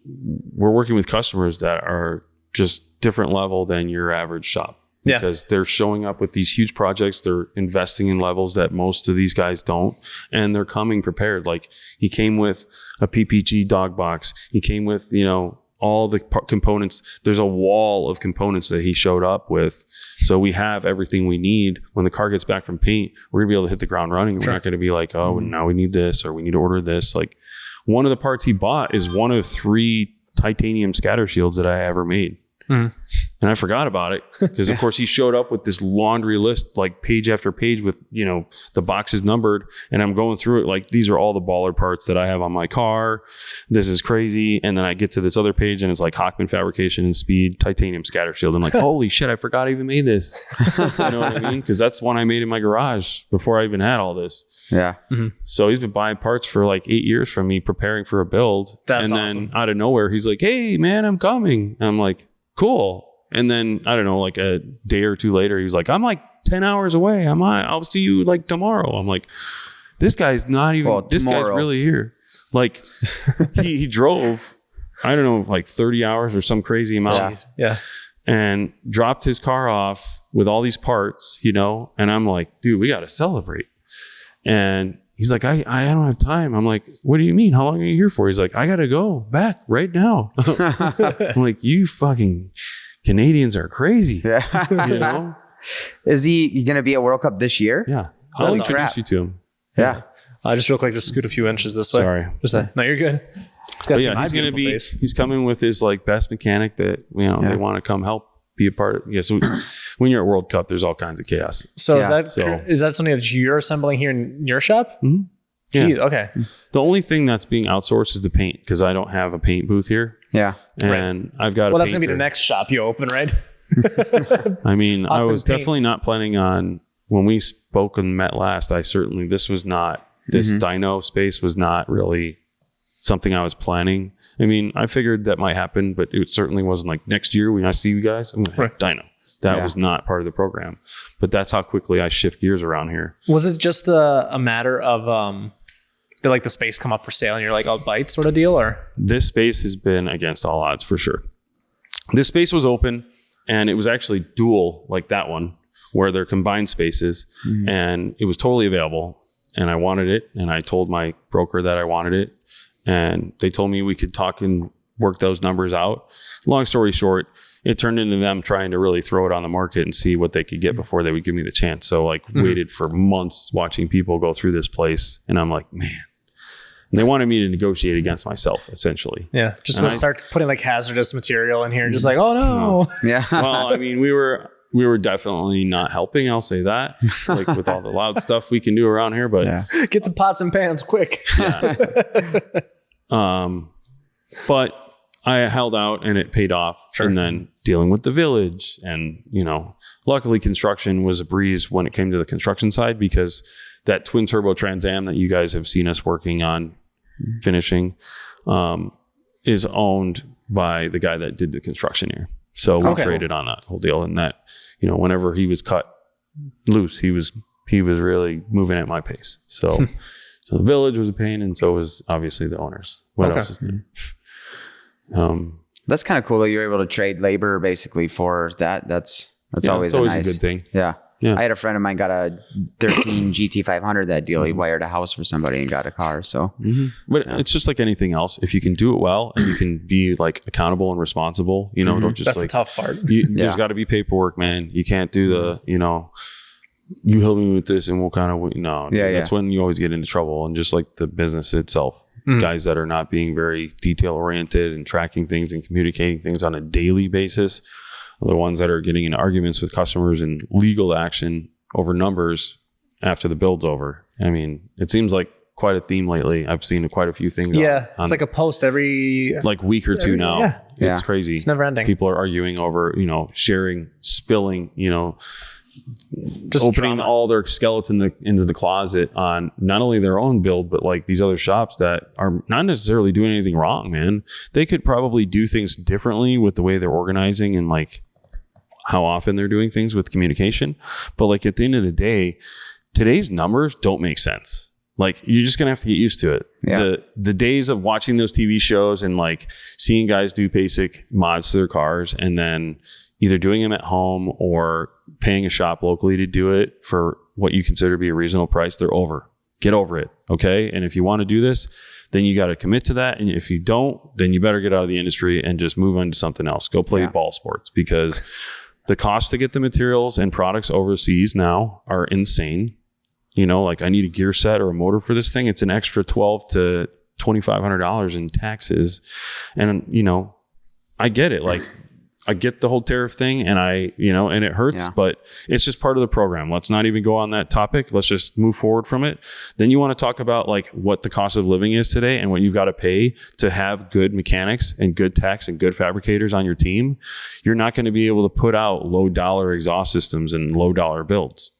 S1: we're working with customers that are just different level than your average shop. Because they're showing up with these huge projects. They're investing in levels that most of these guys don't. And they're coming prepared. Like he came with a PPG dog box. He came with, all the components. There's a wall of components that he showed up with. So we have everything we need. When the car gets back from paint, we're gonna be able to hit the ground running. We're not gonna be like, oh, now we need this or we need to order this. Like one of the parts he bought is one of 3 titanium scatter shields that I ever made. And I forgot about it because, of course, he showed up with this laundry list, like page after page with, the boxes numbered. And I'm going through it like, these are all the baller parts that I have on my car. This is crazy. And then I get to this other page and it's like Hochman Fabrication and Speed, titanium scatter shield. I'm like, holy shit, I forgot I even made this. You know what I mean? Because that's one I made in my garage before I even had all this.
S3: Yeah.
S1: So he's been buying parts for like 8 years from me, preparing for a build.
S2: That's
S1: and
S2: awesome.
S1: then out of nowhere, he's like, hey, man, I'm coming. And I'm like, cool. And then I don't know, like a day or two later, he was like, I'm like 10 hours away. I'll see you like tomorrow. I'm like, this guy's not even, this guy's really here. Like he drove, I don't know, like 30 hours or some crazy amount.
S2: Yeah.
S1: And dropped his car off with all these parts, and I'm like, dude, we got to celebrate. And he's like, I don't have time. I'm like, what do you mean? How long are you here for? He's like, I got to go back right now. I'm like, you fucking Canadians are crazy.
S3: Yeah. Is he going to be at World Cup this year?
S1: Yeah. I'll
S2: That's
S1: introduce you to him.
S3: Yeah.
S2: Just real quick, just scoot a few inches this way.
S1: Sorry.
S2: No, you're good.
S1: But yeah, he's going to be, he's coming with his like best mechanic that, they want to come help be a part of. Yeah. So when you're at World Cup, there's all kinds of chaos.
S2: So
S3: Yeah.
S2: is that something that you're assembling here in your shop?
S1: Mm-hmm. Yeah.
S2: Jeez, okay.
S1: The only thing that's being outsourced is the paint because I don't have a paint booth here.
S3: Yeah.
S1: And I've got
S2: Well, that's going to be the next shop you open, right?
S1: I mean, I was
S2: paint.
S1: definitely not planning on when we spoke and met last. This was not, this dyno space was not really something I was planning. I mean, I figured that might happen, but it certainly wasn't like next year when I see you guys, I'm going to have dyno. That was not part of the program. But that's how quickly I shift gears around here.
S2: Was it just a matter of did like the space come up for sale and you're like, I'll bite sort of deal? Or
S1: this space has been against all odds for sure. This space was open and it was actually dual like that one where they're combined spaces and it was totally available and I wanted it. And I told my broker that I wanted it and they told me we could talk and work those numbers out. Long story short, it turned into them trying to really throw it on the market and see what they could get before they would give me the chance. So like waited for months watching people go through this place. And I'm like, man, and they wanted me to negotiate against myself essentially.
S2: Yeah. Just gonna start putting like hazardous material in here and just like, oh no.
S3: Yeah.
S1: Well, I mean, we were definitely not helping. I'll say that like with all the loud stuff we can do around here, but
S2: get the pots and pans quick.
S1: But I held out and it paid off. Sure. And then dealing with the village and, you know, luckily construction was a breeze when it came to the construction side because that twin turbo Trans Am that you guys have seen us working on finishing is owned by the guy that did the construction here. So we traded on that whole deal and that, you know, whenever he was cut loose, he was really moving at my pace. So, so the village was a pain and so was obviously the owners. What else is new?
S3: That's kind of cool that you're able to trade labor basically for that. That's always a good thing. Yeah. I had a friend of mine got a 13 GT500 that deal. He wired a house for somebody and got a car. So,
S1: but it's just like anything else. If you can do it well and you can be like accountable and responsible, you know, don't just
S2: that's
S1: like
S2: the tough part.
S1: There's got to be paperwork, man. You can't do the, you know, you help me with this and we'll kind of, that's when you always get into trouble. And just like the business itself, guys that are not being very detail oriented and tracking things and communicating things on a daily basis are the ones that are getting into arguments with customers and legal action over numbers after the build's over. I mean, it seems like quite a theme lately. I've seen quite a few things.
S2: It's like a post every
S1: like week or two now. It's crazy.
S2: It's never ending.
S1: People are arguing over, you know, sharing, spilling, you know, just opening drama. All their skeleton into the closet on not only their own build, but like these other shops that are not necessarily doing anything wrong, man. They could probably do things differently with the way they're organizing and like how often they're doing things with communication. But like at the end of the day, today's numbers don't make sense. Like you're just gonna have to get used to it. Yeah. The days of watching those TV shows and like seeing guys do basic mods to their cars and then either doing them at home or paying a shop locally to do it for what you consider to be a reasonable price, they're over. Get over it. Okay. And if you want to do this, then you got to commit to that. And if you don't, then you better get out of the industry and just move on to something else. Go play ball sports because the cost to get the materials and products overseas now are insane. You know, like I need a gear set or a motor for this thing. It's an extra $1,200 to $2,500 in taxes. And, you know, I get it. Like, I get the whole tariff thing and and it hurts, but it's just part of the program. Let's not even go on that topic. Let's just move forward from it. Then you want to talk about like what the cost of living is today and what you've got to pay to have good mechanics and good techs and good fabricators on your team. You're not going to be able to put out low dollar exhaust systems and low dollar builds.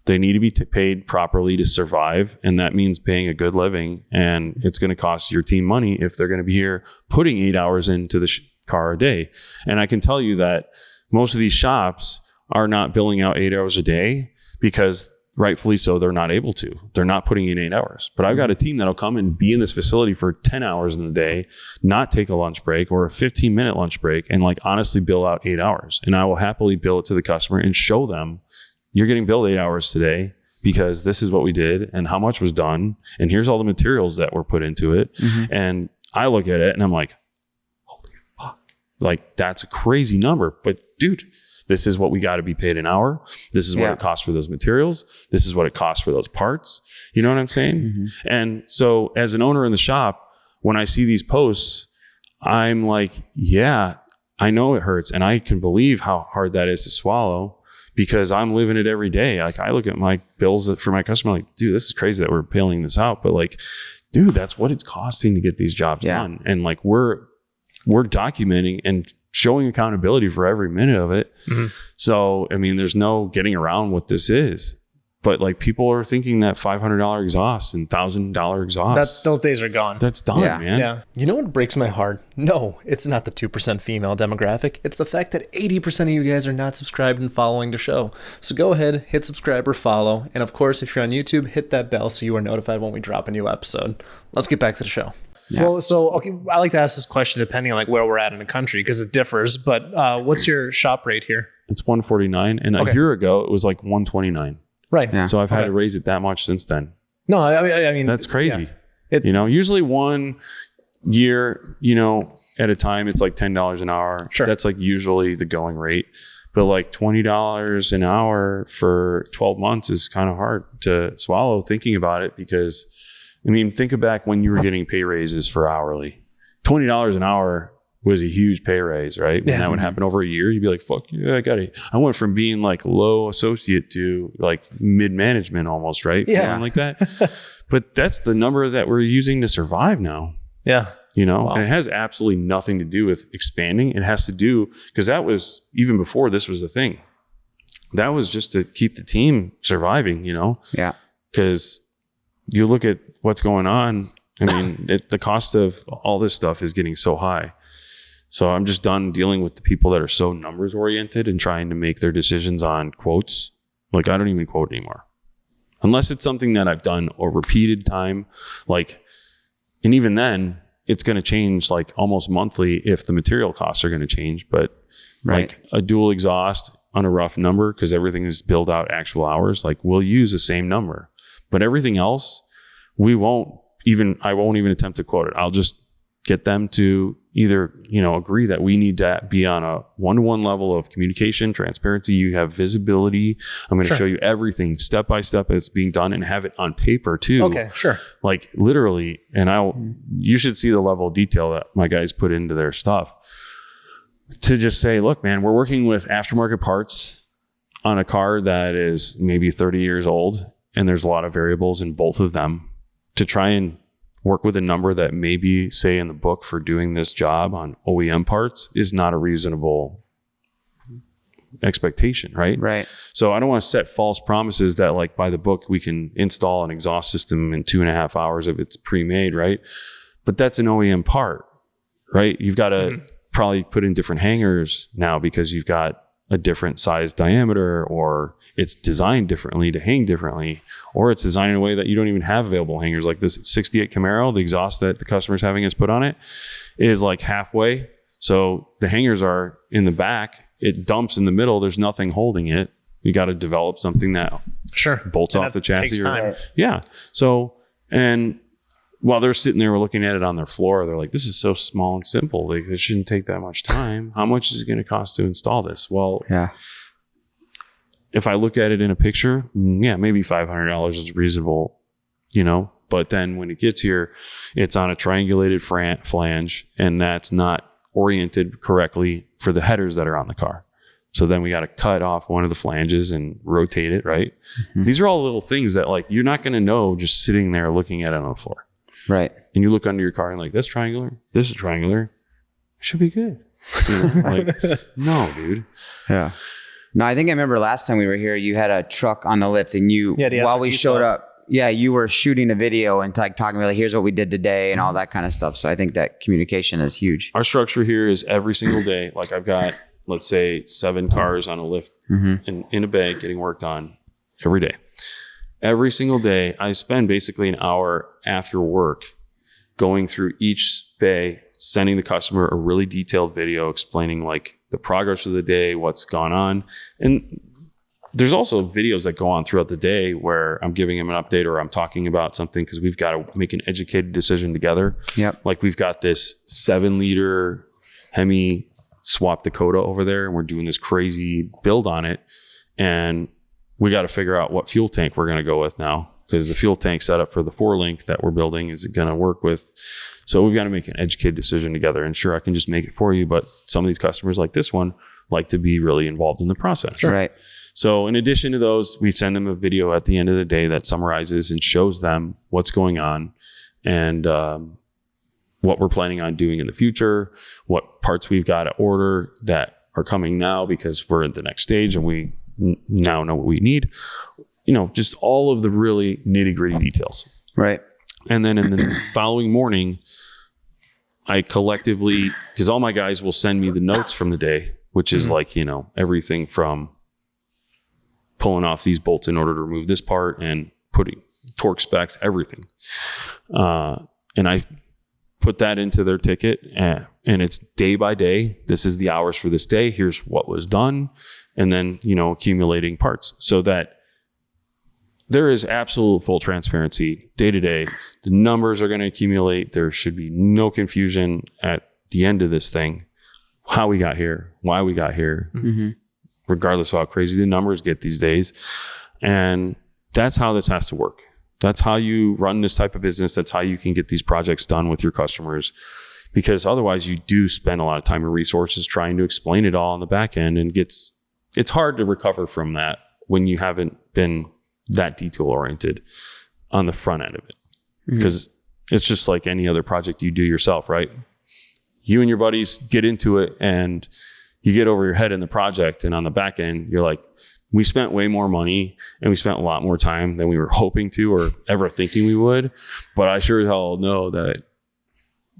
S1: They need to be paid properly to survive. And that means paying a good living. And it's going to cost your team money if they're going to be here putting 8 hours into the car a day. And I can tell you that most of these shops are not billing out 8 hours a day because rightfully so, they're not able to. They're not putting in 8 hours. But I've got a team that'll come and be in this facility for 10 hours in the day, not take a lunch break or a 15-minute lunch break and like honestly bill out 8 hours. And I will happily bill it to the customer and show them you're getting billed 8 hours today because this is what we did and how much was done. And here's all the materials that were put into it. And I look at it and I'm like, like that's a crazy number, but dude, this is what we got to be paid an hour. This is what it costs for those materials. This is what it costs for those parts. You know what I'm saying? And so as an owner in the shop, when I see these posts, I'm like, yeah, I know it hurts. And I can believe how hard that is to swallow because I'm living it every day. Like I look at my bills for my customer, like, dude, this is crazy that we're paying this out. But like, dude, that's what it's costing to get these jobs done. And like, we're documenting and showing accountability for every minute of it. So, I mean, there's no getting around what this is. But like people are thinking that $500 exhaust and $1,000 exhaust.
S2: Those days are gone.
S1: That's done, man.
S2: Yeah.
S4: You know what breaks my heart? No, it's not the 2% female demographic. It's the fact that 80% of you guys are not subscribed and following the show. So go ahead, hit subscribe or follow. And of course, if you're on YouTube, hit that bell so you are notified when we drop a new episode. Let's get back to the show.
S2: Yeah. Well, so okay, I like to ask this question depending on like where we're at in the country because it differs. But what's your shop rate here?
S1: It's $149, and a year ago it was like $129.
S2: Right.
S3: Yeah.
S1: So I've had to raise it that much since then.
S2: No, I mean
S1: That's crazy.
S2: Yeah.
S1: Usually 1 year, at a time, it's like $10 an hour.
S2: Sure.
S1: That's like usually the going rate. But like $20 an hour for 12 months is kind of hard to swallow thinking about it because, think back when you were getting pay raises for hourly. $20 an hour was a huge pay raise, right?
S2: Yeah.
S1: And that would happen over a year. You'd be like, fuck yeah, I got it. I went from being like low associate to like mid-management almost, right?
S2: Yeah.
S1: Feeling like that. But that's the number that we're using to survive now.
S2: Yeah.
S1: And it has absolutely nothing to do with expanding. It has to do, because that was even before this was a thing. That was just to keep the team surviving,
S3: Yeah.
S1: Because you look at what's going on. The cost of all this stuff is getting so high. So I'm just done dealing with the people that are so numbers oriented and trying to make their decisions on quotes. Like I don't even quote anymore. Unless it's something that I've done a repeated time. And even then it's going to change like almost monthly if the material costs are going to change. But like a dual exhaust on a rough number, because everything is billed out actual hours, like we'll use the same number. But everything else, I won't even attempt to quote it. I'll just get them to either, agree that we need to be on a one-to-one level of communication, transparency. You have visibility. I'm going to show you everything step by step that's being done and have it on paper too.
S2: Okay, sure.
S1: Like literally, you should see the level of detail that my guys put into their stuff to just say, look, man, we're working with aftermarket parts on a car that is maybe 30 years old. And there's a lot of variables in both of them to try and work with a number that maybe say in the book for doing this job on OEM parts is not a reasonable expectation, right?
S3: Right.
S1: So I don't want to set false promises that like by the book, we can install an exhaust system in 2.5 hours if it's pre-made, right? But that's an OEM part, right? You've got to probably put in different hangers now because you've got a different size diameter, or it's designed differently to hang differently, or it's designed in a way that you don't even have available hangers. Like this 68 Camaro, the exhaust that the customer's having us put on it is like halfway. So the hangers are in the back, it dumps in the middle. There's nothing holding it. You got to develop something that bolts off the chassis.
S2: Takes time.
S1: Yeah. So, and while they're sitting there looking at it on their floor, they're like, this is so small and simple. Like, it shouldn't take that much time. How much is it going to cost to install this? Well, if I look at it in a picture, maybe $500 is reasonable, but then when it gets here, it's on a triangulated flange, and that's not oriented correctly for the headers that are on the car. So then we got to cut off one of the flanges and rotate it, right? Mm-hmm. These are all little things that like you're not going to know just sitting there looking at it on the floor.
S3: Right.
S1: And you look under your car and like, this triangular, this is triangular. It should be good. No, dude.
S3: Yeah. No, I think I remember last time we were here, you had a truck on the lift and while we showed up, you were shooting a video and like talking about like, here's what we did today and all that kind of stuff. So I think that communication is huge.
S1: Our structure here is every single day. Like I've got, let's say 7 cars on a lift in a bay getting worked on every day. Every single day, I spend basically an hour after work going through each bay, sending the customer a really detailed video explaining like the progress of the day, what's gone on. And there's also videos that go on throughout the day where I'm giving him an update or I'm talking about something because we've got to make an educated decision together.
S3: Yep.
S1: Like we've got this 7-liter Hemi Swap Dakota over there and we're doing this crazy build on it. And we got to figure out what fuel tank we're going to go with now because the fuel tank setup for the 4-link that we're building is going to work with. So we've got to make an educated decision together. And sure, I can just make it for you. But some of these customers like this one like to be really involved in the process.
S3: Sure. Right.
S1: So in addition to those, we send them a video at the end of the day that summarizes and shows them what's going on and what we're planning on doing in the future, what parts we've got to order that are coming now because we're at the next stage and we now know what we need, just all of the really nitty gritty details.
S3: Right.
S1: And then in the following morning, I collectively, because all my guys will send me the notes from the day, which is like, everything from pulling off these bolts in order to remove this part and putting torque specs, everything. And I put that into their ticket, and it's day by day. This is the hours for this day. Here's what was done. And then, accumulating parts so that there is absolute full transparency day to day. The numbers are going to accumulate. There should be no confusion at the end of this thing. How we got here, why we got here, regardless of how crazy the numbers get these days. And that's how this has to work. That's how you run this type of business. That's how you can get these projects done with your customers, because otherwise you do spend a lot of time and resources trying to explain it all on the back end, and it's hard to recover from that when you haven't been that detail oriented on the front end of it. Because it's just like any other project you do yourself, right? You and your buddies get into it and you get over your head in the project, and on the back end, you're like, we spent way more money and we spent a lot more time than we were hoping to or ever thinking we would. But I sure as hell know that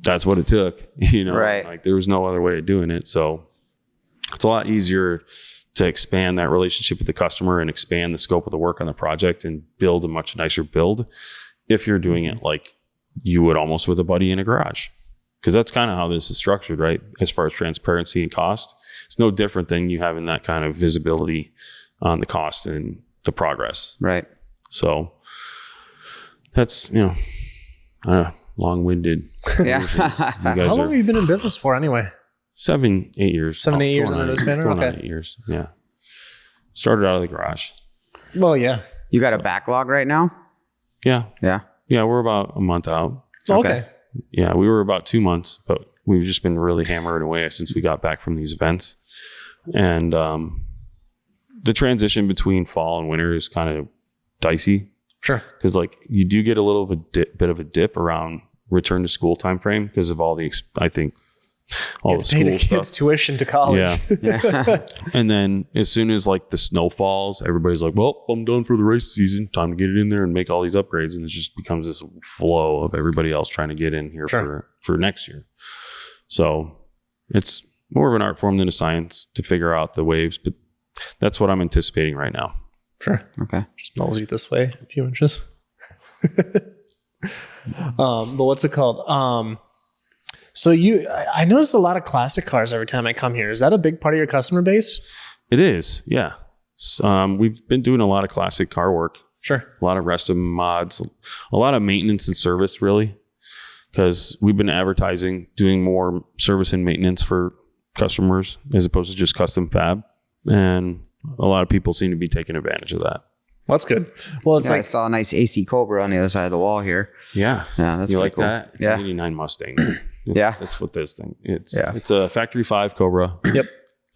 S1: that's what it took,
S3: Right.
S1: Like there was no other way of doing it. So it's a lot easier to expand that relationship with the customer and expand the scope of the work on the project and build a much nicer build if you're doing it like you would almost with a buddy in a garage. Because that's kind of how this is structured, right? As far as transparency and cost, it's no different than you having that kind of visibility on the cost and the progress.
S3: Right.
S1: So that's, long-winded.
S3: Yeah.
S2: How long have you been in business for anyway?
S1: 7-8 years.
S2: 7-8 years under this banner?
S1: Okay.
S2: Okay.
S1: 8 years. Yeah. Started out of the garage.
S2: Well, yeah.
S3: You got a backlog right now?
S1: Yeah.
S3: Yeah.
S1: Yeah. We're about a month out.
S2: Okay.
S1: Yeah. We were about 2 months, but we've just been really hammering away since we got back from these events. And, the transition between fall and winter is kind of dicey.
S2: Sure.
S1: Because you do get a little of a bit of a dip around return to school time frame because of all the school
S2: kids'
S1: stuff.
S2: Tuition to college.
S1: Yeah. And then as soon as the snow falls, everybody's like, well, I'm done for the race season. Time to get it in there and make all these upgrades. And it just becomes this flow of everybody else trying to get in here for next year. So it's more of an art form than a science to figure out the waves, but that's what I'm anticipating right now.
S2: Sure.
S3: Okay.
S2: Just nosy this way a few inches. But what's it called? So I notice a lot of classic cars every time I come here. Is that a big part of your customer base?
S1: It is. Yeah. We've been doing a lot of classic car work.
S2: Sure.
S1: A lot of rest of mods, a lot of maintenance and service, really, because we've been advertising doing more service and maintenance for customers as opposed to just custom fab. And a lot of people seem to be taking advantage of that.
S2: Well, that's good. Well, it's
S3: I saw a nice AC Cobra on the other side of the wall here.
S1: Yeah.
S3: Yeah, that's
S1: you
S3: pretty
S1: like
S3: cool.
S1: that? It's an 89 Mustang.
S3: Yeah.
S1: That's what this thing is. It's a factory 5 Cobra.
S2: Yep.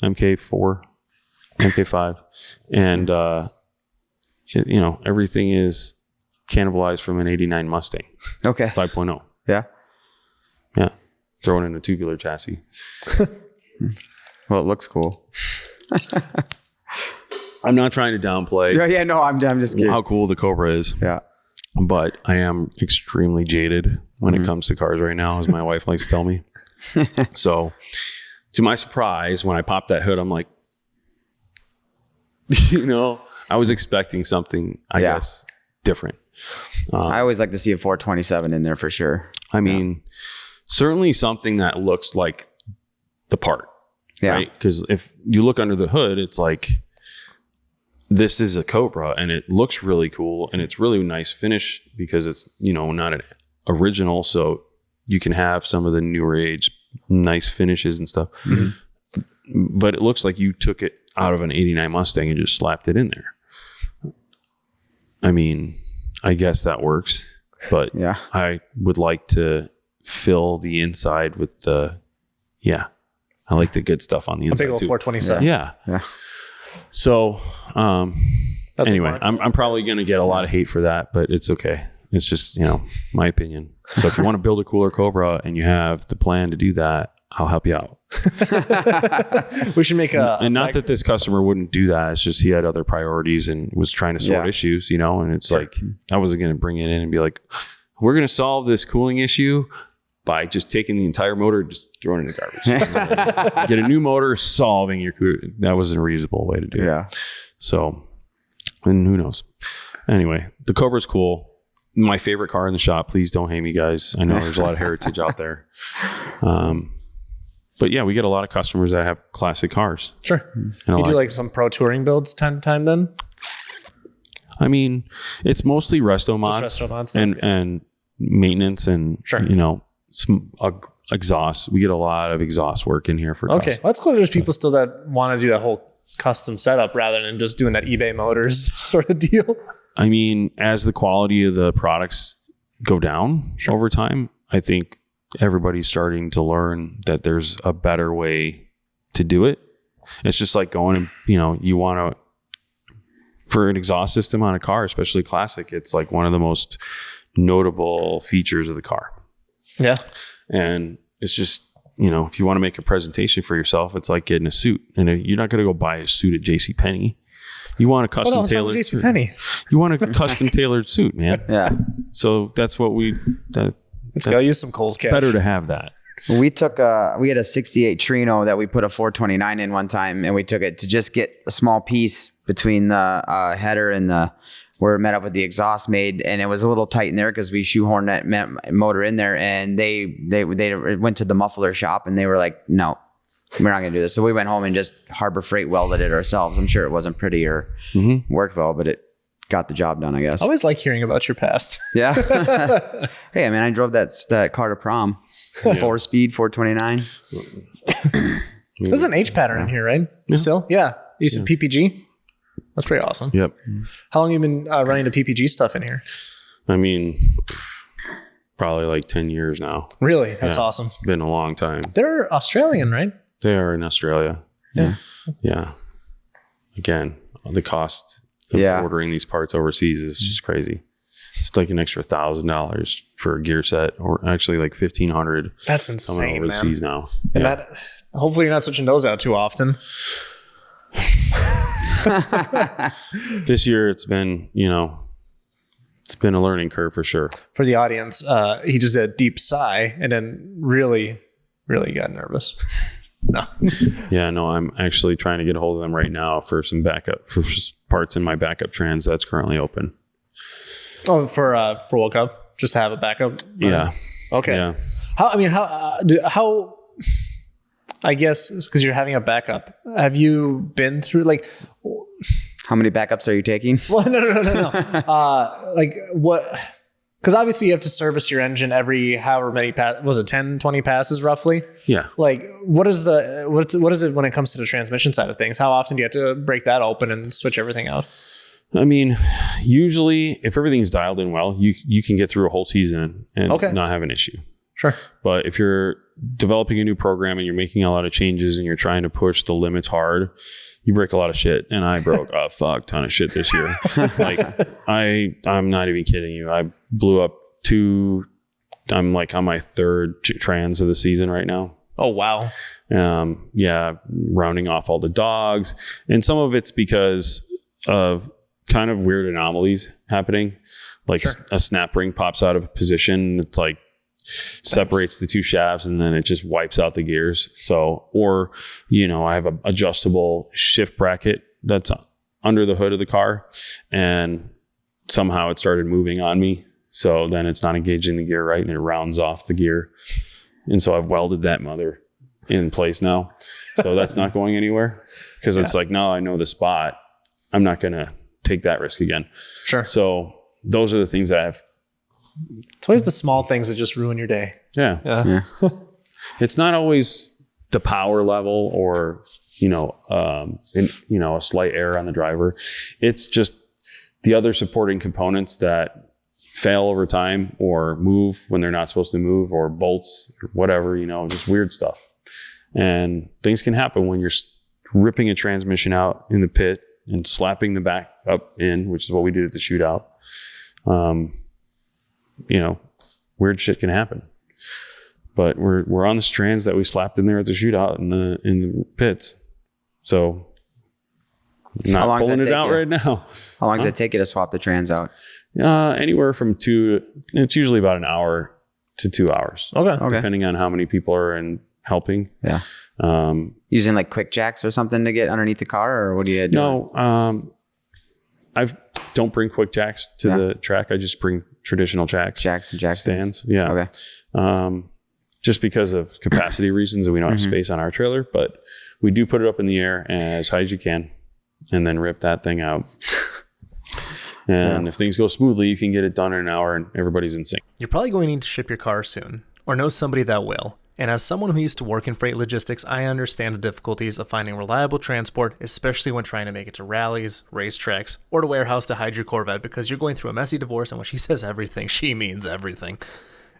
S1: MK4, MK5. And, everything is cannibalized from an 89 Mustang.
S3: Okay.
S1: 5.0.
S3: Yeah.
S1: Yeah. Thrown in a tubular chassis.
S3: Well, it looks cool.
S1: I'm not trying to downplay
S3: Yeah. No, I'm just kidding.
S1: how cool the Cobra is.
S3: Yeah.
S1: But I am extremely jaded when it comes to cars right now, as my wife likes to tell me. So to my surprise, when I popped that hood, I'm like, I was expecting something, I guess, different.
S3: I always like to see a 427 in there for sure.
S1: I mean, certainly something that looks like the part.
S3: Yeah.
S1: Right? Because if you look under the hood, it's like, this is a Cobra and it looks really cool and it's really nice finish because it's, not an original. So you can have some of the newer age, nice finishes and stuff. Mm-hmm. But it looks like you took it out of an 89 Mustang and just slapped it in there. I mean, I guess that works, but I would like to fill the inside with I like the good stuff on the inside.
S2: Big old
S1: too.
S2: 427.
S1: Yeah. So, anyway, I'm probably going to get a lot of hate for that, but it's okay. It's just, my opinion. So if you want to build a cooler Cobra and you have the plan to do that, I'll help you out.
S2: We should make
S1: and not that this customer wouldn't do that. It's just he had other priorities and was trying to sort issues, you know, and it's like, I wasn't going to bring it in and be like, we're going to solve this cooling issue by just taking the entire motor, just throwing it in the garbage. Get a new motor, solving your cooling. That was a reasonable way to do it. So, and who knows? Anyway, the Cobra's cool. My favorite car in the shop. Please don't hate me, guys. I know there's a lot of heritage out there. But yeah, we get a lot of customers that have classic cars.
S2: Sure. You do like some pro touring builds time to time then?
S1: I mean, it's mostly resto mods, and maintenance and, you know, some exhaust. We get a lot of exhaust work in here for
S2: well, that's cool. There's people still that want to do that whole custom setup rather than just doing that eBay Motors sort of deal.
S1: I mean, as the quality of the products go down over time, I think everybody's starting to learn that there's a better way to do it. It's just like going and, you know, you want to, for an exhaust system on a car, especially classic, it's like one of the most notable features of the car. Yeah. And it's just, you know, if you want to make a presentation for yourself, it's like getting a suit. And you're not going to go buy a suit at JCPenney. You want a custom tailored You want a custom tailored suit, man. Yeah. So that's what let's
S2: go use some Kohl's cash.
S1: Better to have that.
S3: We had a 68 Trino that we put a 429 in one time, and we took it to just get a small piece between the header and where it met up with the exhaust made, and it was a little tight in there because we shoehorned that motor in there, and they went to the muffler shop and they were like, no, we're not going to do this. So we went home and just Harbor Freight welded it ourselves. I'm sure it wasn't pretty or worked well, but it got the job done, I guess.
S2: I always like hearing about your past.
S3: Yeah. Hey, I mean, I drove that car to prom. 4-speed, 429.
S2: There's an H pattern in here, right? Still? Yeah. You said PPG? That's pretty awesome.
S1: Yep.
S2: How long have you been running the PPG stuff in here?
S1: I mean, probably like 10 years now.
S2: Really? That's awesome.
S1: It's been a long time.
S2: They're Australian, right?
S1: They are in Australia. Yeah. Yeah. Again, the cost of ordering these parts overseas is just crazy. It's like an extra $1,000 for a gear set, or actually like $1,500.
S2: That's insane,
S1: overseas now.
S2: And that, hopefully, you're not switching those out too often.
S1: This year, it's been, you know, it's been a learning curve for sure.
S2: For the audience, he just did a deep sigh and then really, really got nervous. No.
S1: Yeah, no, I'm actually trying to get a hold of them right now for some backup, for parts in my backup trans that's currently open.
S2: Oh, for World Cup, just to have a backup.
S1: Yeah.
S2: Okay.
S1: Yeah.
S2: How? I guess because you're having a backup. Have you been through like?
S3: How many backups are you taking?
S2: Well, no. Like what? Because obviously you have to service your engine every however many was it 10, 20 passes roughly?
S1: Yeah.
S2: Like what is it when it comes to the transmission side of things? How often do you have to break that open and switch everything out?
S1: I mean, usually if everything's dialed in well, you can get through a whole season and not have an issue.
S2: Sure.
S1: But if you're developing a new program and you're making a lot of changes and you're trying to push the limits hard, you break a lot of shit. And I broke a fuck ton of shit this year. Like I'm not even kidding you. I blew up I'm like on my third trans of the season right now.
S2: Oh, wow.
S1: Rounding off all the dogs. And some of it's because of kind of weird anomalies happening. Like a snap ring pops out of position. It's like separates the two shafts and then it just wipes out the gears. So, or, you know, I have a adjustable shift bracket that's under the hood of the car and somehow it started moving on me. So then it's not engaging the gear right and it rounds off the gear. And so I've welded that mother in place now. So that's not going anywhere because it's like, no, I know the spot. I'm not going to take that risk again.
S2: Sure.
S1: So those are the things that I've.
S2: It's always the small things that just ruin your day.
S1: Yeah. It's not always the power level or, a slight error on the driver. It's just the other supporting components that fail over time or move when they're not supposed to move or bolts or whatever, just weird stuff. And things can happen when you're ripping a transmission out in the pit and slapping the back up in, which is what we did at the shootout. Weird shit can happen. but we're on the strands that we slapped in there at the shootout in the pits. So not pulling it out right now.
S3: How long does it take you to swap the trans out?
S1: Anywhere from it's usually about an hour to 2 hours.
S2: Okay.
S1: Depending on how many people are in helping.
S3: Yeah. Using like quick jacks or something to get underneath the car, or what do you do?
S1: No, I don't bring quick jacks to the track. I just bring traditional jacks
S3: and jack
S1: stands. Yeah.
S3: Okay.
S1: Just because of capacity reasons, and we don't have space on our trailer, but we do put it up in the air as high as you can and then rip that thing out. And if things go smoothly, you can get it done in an hour and everybody's in sync.
S4: You're probably going to need to ship your car soon, or know somebody that will. And as someone who used to work in freight logistics, I understand the difficulties of finding reliable transport, especially when trying to make it to rallies, racetracks, or to warehouse to hide your Corvette, because you're going through a messy divorce, and when she says everything, she means everything.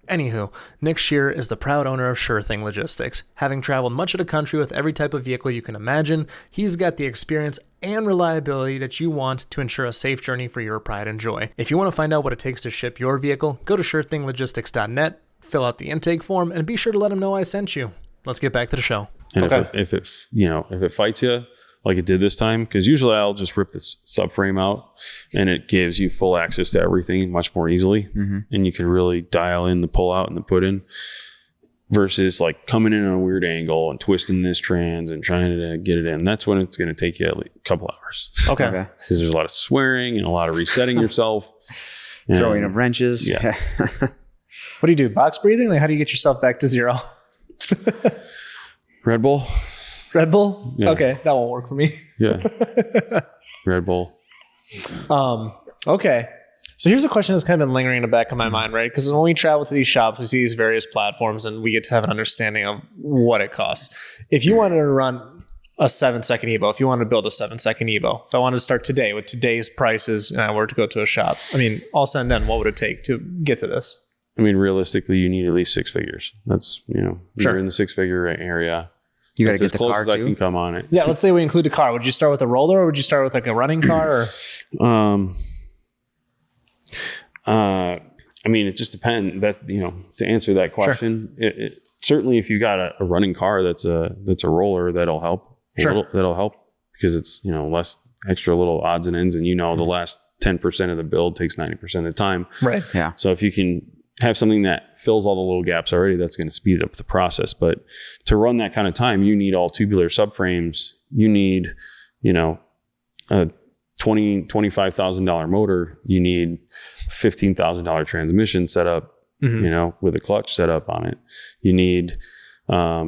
S4: Anywho, Nick Shear is the proud owner of Sure Thing Logistics. Having traveled much of the country with every type of vehicle you can imagine, he's got the experience and reliability that you want to ensure a safe journey for your pride and joy. If you want to find out what it takes to ship your vehicle, go to surethlinglogistics.net, fill out the intake form, and be sure to let him know I sent you. Let's get back to the show.
S1: And if it fights you like it did this time, because usually I'll just rip this subframe out and it gives you full access to everything much more easily. And you can really dial in the pull out and the put in versus like coming in at a weird angle and twisting this trans and trying to get it in. That's when it's going to take you a couple hours.
S2: Okay.
S1: Because there's a lot of swearing and a lot of resetting yourself.
S3: Throwing of wrenches.
S1: Yeah.
S2: What do you do? Box breathing? Like, how do you get yourself back to zero?
S1: Red Bull.
S2: Red Bull?
S1: Yeah.
S2: Okay, that won't work for me.
S1: Yeah. Red Bull.
S2: Okay. So here's a question that's kind of been lingering in the back of my mind, right? Because when we travel to these shops, we see these various platforms and we get to have an understanding of what it costs. If you wanted to run a 7-second Evo, if you wanted to build a 7-second Evo, if I wanted to start today with today's prices and I were to go to a shop, I mean, all said and done, what would it take to get to this?
S1: I mean, realistically, you need at least 6 figures. That's,
S2: Sure.
S1: You're in the 6-figure area.
S3: You got to get
S1: as
S3: the
S1: close
S3: car
S1: as I
S3: too.
S1: can come on it.
S2: Yeah, let's say we include the car. Would you start with a roller or would you start with like a running car? Or?
S1: I mean, it just depends. That to answer that question, it certainly if you got a running car that's a roller, that'll help. That'll help because it's less extra little odds and ends, and the last 10% of the build takes 90% of the time.
S2: Right.
S3: Yeah.
S1: So if you can have something that fills all the little gaps already, that's going to speed up the process. But to run that kind of time, you need all tubular subframes. You need, a $25,000 motor. You need $15,000 transmission set up, with a clutch set up on it. You need a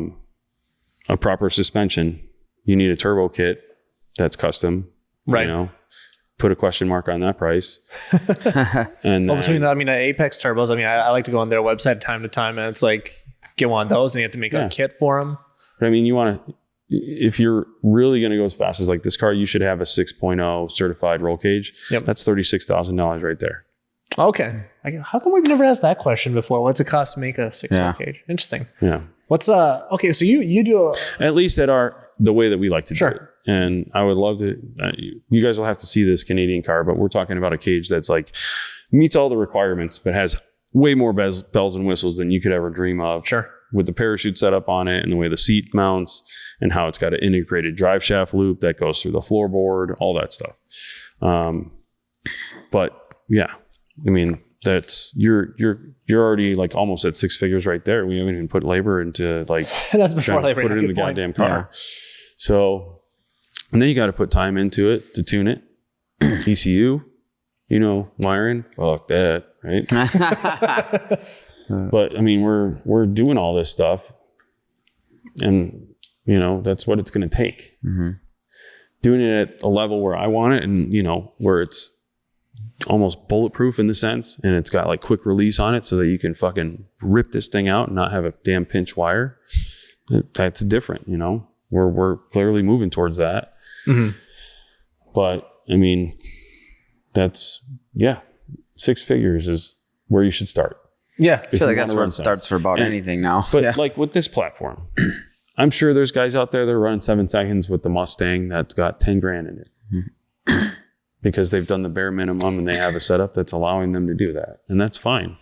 S1: proper suspension. You need a turbo kit that's custom.
S2: Right.
S1: Put a question mark on that price. And
S2: between the Apex turbos, I like to go on their website time to time, and it's like get one of those, and you have to make a kit for them.
S1: But I mean, you want to, if you're really going to go as fast as like this car, you should have a 6.0 certified roll cage.
S2: Yep.
S1: That's $36,000 right there.
S2: Okay. How come we've never asked that question before? What's it cost to make a 6 cage? Interesting.
S1: Yeah.
S2: What's okay? So you do
S1: at least at the way that we like to do it.
S2: Sure.
S1: And I would love to, you guys will have to see this Canadian car, but we're talking about a cage that's like meets all the requirements, but has way more bells and whistles than you could ever dream of.
S2: Sure.
S1: With the parachute set up on it and the way the seat mounts and how it's got an integrated drive shaft loop that goes through the floorboard, all that stuff. But yeah, I mean, that's you're already like almost at 6 figures right there. We haven't even put labor into like
S2: that's before labor.
S1: Put it in the goddamn car. Yeah. So, and then you got to put time into it to tune it. ECU, wiring, fuck that, right? But I mean, we're doing all this stuff, and that's what it's going to take. Mm-hmm. Doing it at a level where I want it, and where it's almost bulletproof in the sense, and it's got like quick release on it, so that you can fucking rip this thing out and not have a damn pinch wire. That's different, We're clearly moving towards that. Mm-hmm. But I mean, that's 6 figures is where you should start.
S3: Yeah, I feel like that's where it starts for about anything now.
S1: But like with this platform, I'm sure there's guys out there that are running 7 seconds with the Mustang that's got 10 grand in it because they've done the bare minimum and they have a setup that's allowing them to do that. And that's fine.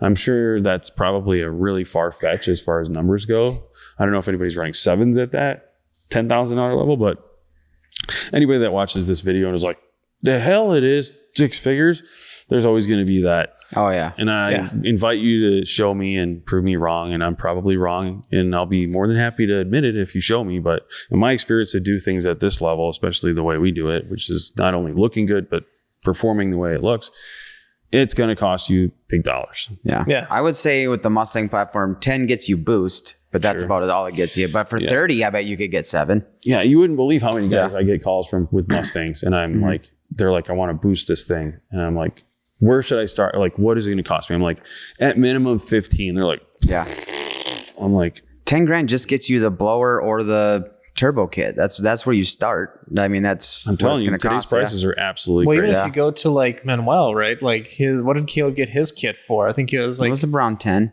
S1: I'm sure that's probably a really far fetch as far as numbers go. I don't know if anybody's running 7s at that $10,000 level, but anybody that watches this video and is like, the hell it is 6 figures, there's always going to be that.
S3: Oh yeah.
S1: And I invite you to show me and prove me wrong. And I'm probably wrong. And I'll be more than happy to admit it if you show me. But in my experience, to do things at this level, especially the way we do it, which is not only looking good, but performing the way it looks, it's going to cost you big dollars.
S3: Yeah. I would say with the Mustang platform, 10 gets you boost, but that's about all it gets you. But for 30, I bet you could get 7.
S1: Yeah. You wouldn't believe how many guys I get calls from with Mustangs. And I'm like, they're like, I want to boost this thing. And I'm like, where should I start? Like, what is it going to cost me? I'm like, at minimum 15. They're like, I'm like,
S3: 10 grand just gets you the blower or the turbo kit. That's where you start. I mean, I'm
S1: telling you, today's prices are absolutely
S2: well,
S1: crazy.
S2: even if you go to like Manuel, right? Like what did Caleb get his kit for? I think it was like,
S3: it was around 10.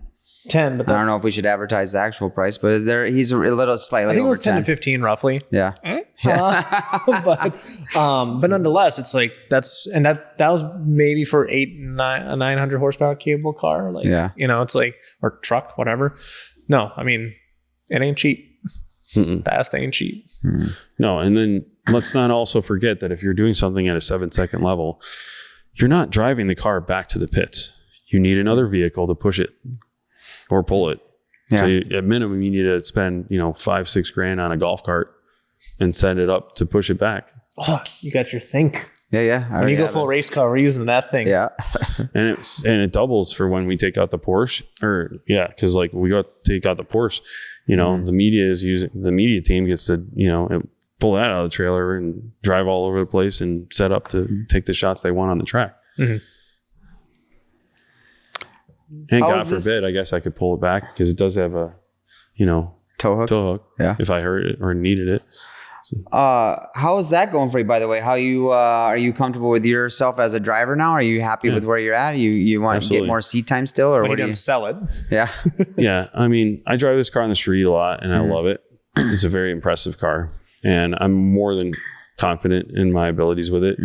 S2: 10, but
S3: I don't know if we should advertise the actual price, but he's a little slightly
S2: I think it
S3: over
S2: was 10 to 15 roughly.
S3: Yeah.
S2: But nonetheless, it's like that was maybe for a 900 horsepower cable car. Like, it's like, or truck, whatever. No, I mean, it ain't cheap. Fast ain't cheap.
S1: No. And then let's not also forget that if you're doing something at a 7-second level, you're not driving the car back to the pits. You need another vehicle to push it or pull it.
S3: Yeah.
S1: So at minimum, you need to spend, $5-6 grand on a golf cart and set it up to push it back.
S2: Oh, you got your think.
S3: Yeah.
S2: When you go full race car, we're using that thing.
S3: Yeah.
S1: and it doubles for when we take out the Porsche because like we got to take out the Porsche, the media team gets to, pull that out of the trailer and drive all over the place and set up to take the shots they want on the track. And God forbid, I guess I could pull it back because it does have a,
S3: tow hook. Yeah.
S1: If I heard it or needed it. So.
S3: How is that going for you, by the way? How are you comfortable with yourself as a driver now? Are you happy with where you're at? You want to get more seat time still, or
S2: what do you sell it?
S3: Yeah.
S1: Yeah. I mean, I drive this car on the street a lot and I love it. It's a very impressive car and I'm more than confident in my abilities with it.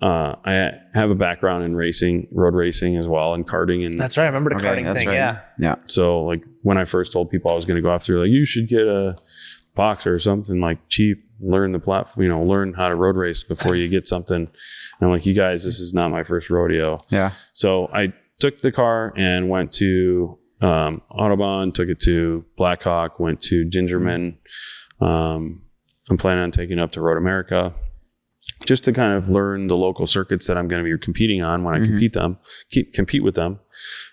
S1: I have a background in racing, road racing as well, and karting. And
S2: that's right. I remember the karting thing.
S3: Right. Yeah.
S1: So like when I first told people I was going to go after, like, you should get a Boxer or something like cheap, learn the platform, learn how to road race before you get something. And I'm like, you guys, this is not my first rodeo.
S3: Yeah.
S1: So I took the car and went to Autobahn, took it to Blackhawk, went to Gingerman. I'm planning on taking it up to Road America, just to kind of learn the local circuits that I'm going to be competing on when I compete with them.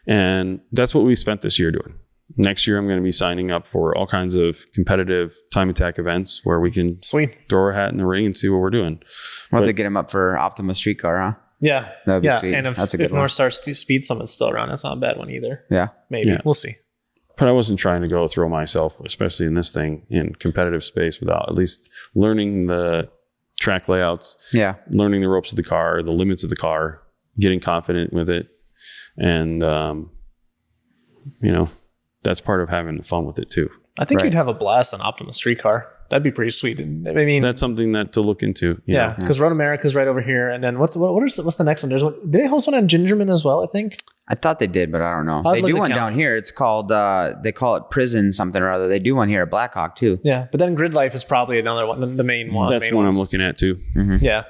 S1: And that's what we spent this year doing. Next year, I'm going to be signing up for all kinds of competitive time attack events where we can throw our hat in the ring and see what we're doing.
S3: We'll have to get him up for Optima Street Car, huh?
S2: Yeah.
S3: That would be sweet.
S2: And
S3: that's a good one.
S2: North Star Speed Summit's still around, that's not a bad one either.
S3: Yeah.
S2: Maybe. Yeah. We'll see.
S1: But I wasn't trying to go throw myself, especially in this thing, in competitive space without at least learning the track layouts, learning the ropes of the car, the limits of the car, getting confident with it. And, that's part of having fun with it too.
S2: I think you'd have a blast on Optima Street Car. That'd be pretty sweet. I mean,
S1: that's something to look into.
S2: Because Road America's right over here. And then what's the next one? There's one. Did they host one on Gingerman as well, I think?
S3: I thought they did, but I don't know. They do one down here. It's called, they call it Prison something or other. They do one here at Blackhawk too.
S2: Yeah. But then Grid Life is probably another one, the main one.
S1: That's one I'm looking at too.
S2: Yeah.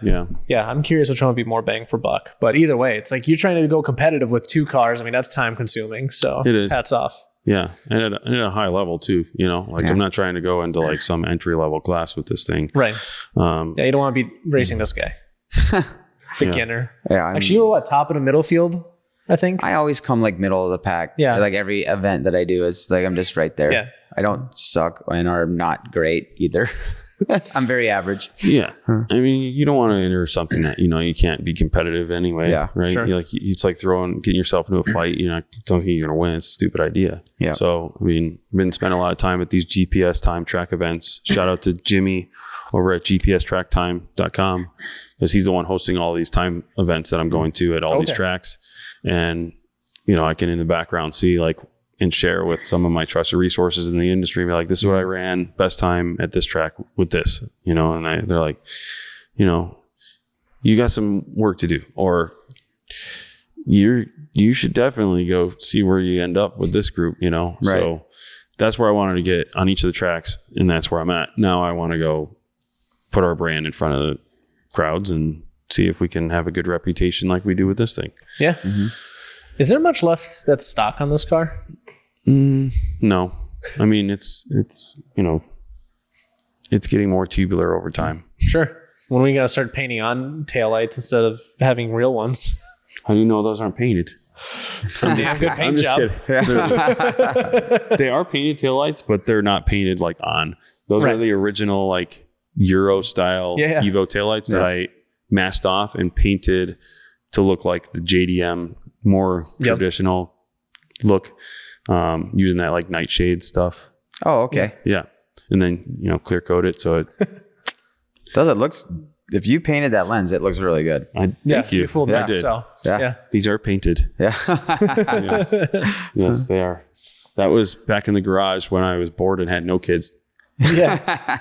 S2: I'm curious which one would be more bang for buck. But either way, it's like you're trying to go competitive with 2 cars. I mean, that's time consuming. So
S1: it is.
S2: Hats off.
S1: Yeah. And at a high level too, I'm not trying to go into like some entry level class with this thing.
S2: Right. You don't want to be racing this guy. Beginner.
S3: Yeah.
S2: Actually, you were what, top of the middle field, I think?
S3: I always come like middle of the pack. Yeah. Like every event that I do, it's like I'm just right there. Yeah. I don't suck and I'm not great either. I'm very average.
S1: Yeah. I mean, you don't want to enter something that, you can't be competitive anyway.
S3: Yeah.
S1: Right. Sure. It's like getting yourself into a fight. Don't think you're going to win. It's a stupid idea.
S3: Yeah.
S1: So, I mean, I've been spending a lot of time at these GPS time track events. Shout out to Jimmy over at gpstrackTime.com because he's the one hosting all these time events that I'm going to at all these tracks. And, I can in the background see and share with some of my trusted resources in the industry. Be like, this is what I ran best time at this track with this, and they're like, you got some work to do, or you should definitely go see where you end up with this group, you know?
S3: Right.
S1: So that's where I wanted to get on each of the tracks, and that's where I'm at. Now I want to go put our brand in front of the crowds and see if we can have a good reputation like we do with this thing.
S2: Yeah. Mm-hmm. Is there much left that's stock on this car?
S1: No. I mean, it's you know, it's getting more tubular over time.
S2: Sure. When are we going to start painting on taillights instead of having real ones?
S1: How do you know those aren't painted?
S2: Some damn good paint job.
S1: They are painted taillights, but they're not painted like on. Those are the original like Euro style Evo taillights that I masked off and painted to look like the JDM more traditional look, using that like nightshade stuff.
S3: Oh, okay.
S1: Yeah. And then, you know, clear coat it so it
S3: looks, if you painted that lens, it looks really good.
S1: Thank you.
S2: You fooled me.
S1: I did.
S2: So,
S3: Yeah.
S1: These are painted.
S3: Yeah.
S1: Yes, they are. That was back in the garage when I was bored and had no kids.
S2: Yeah.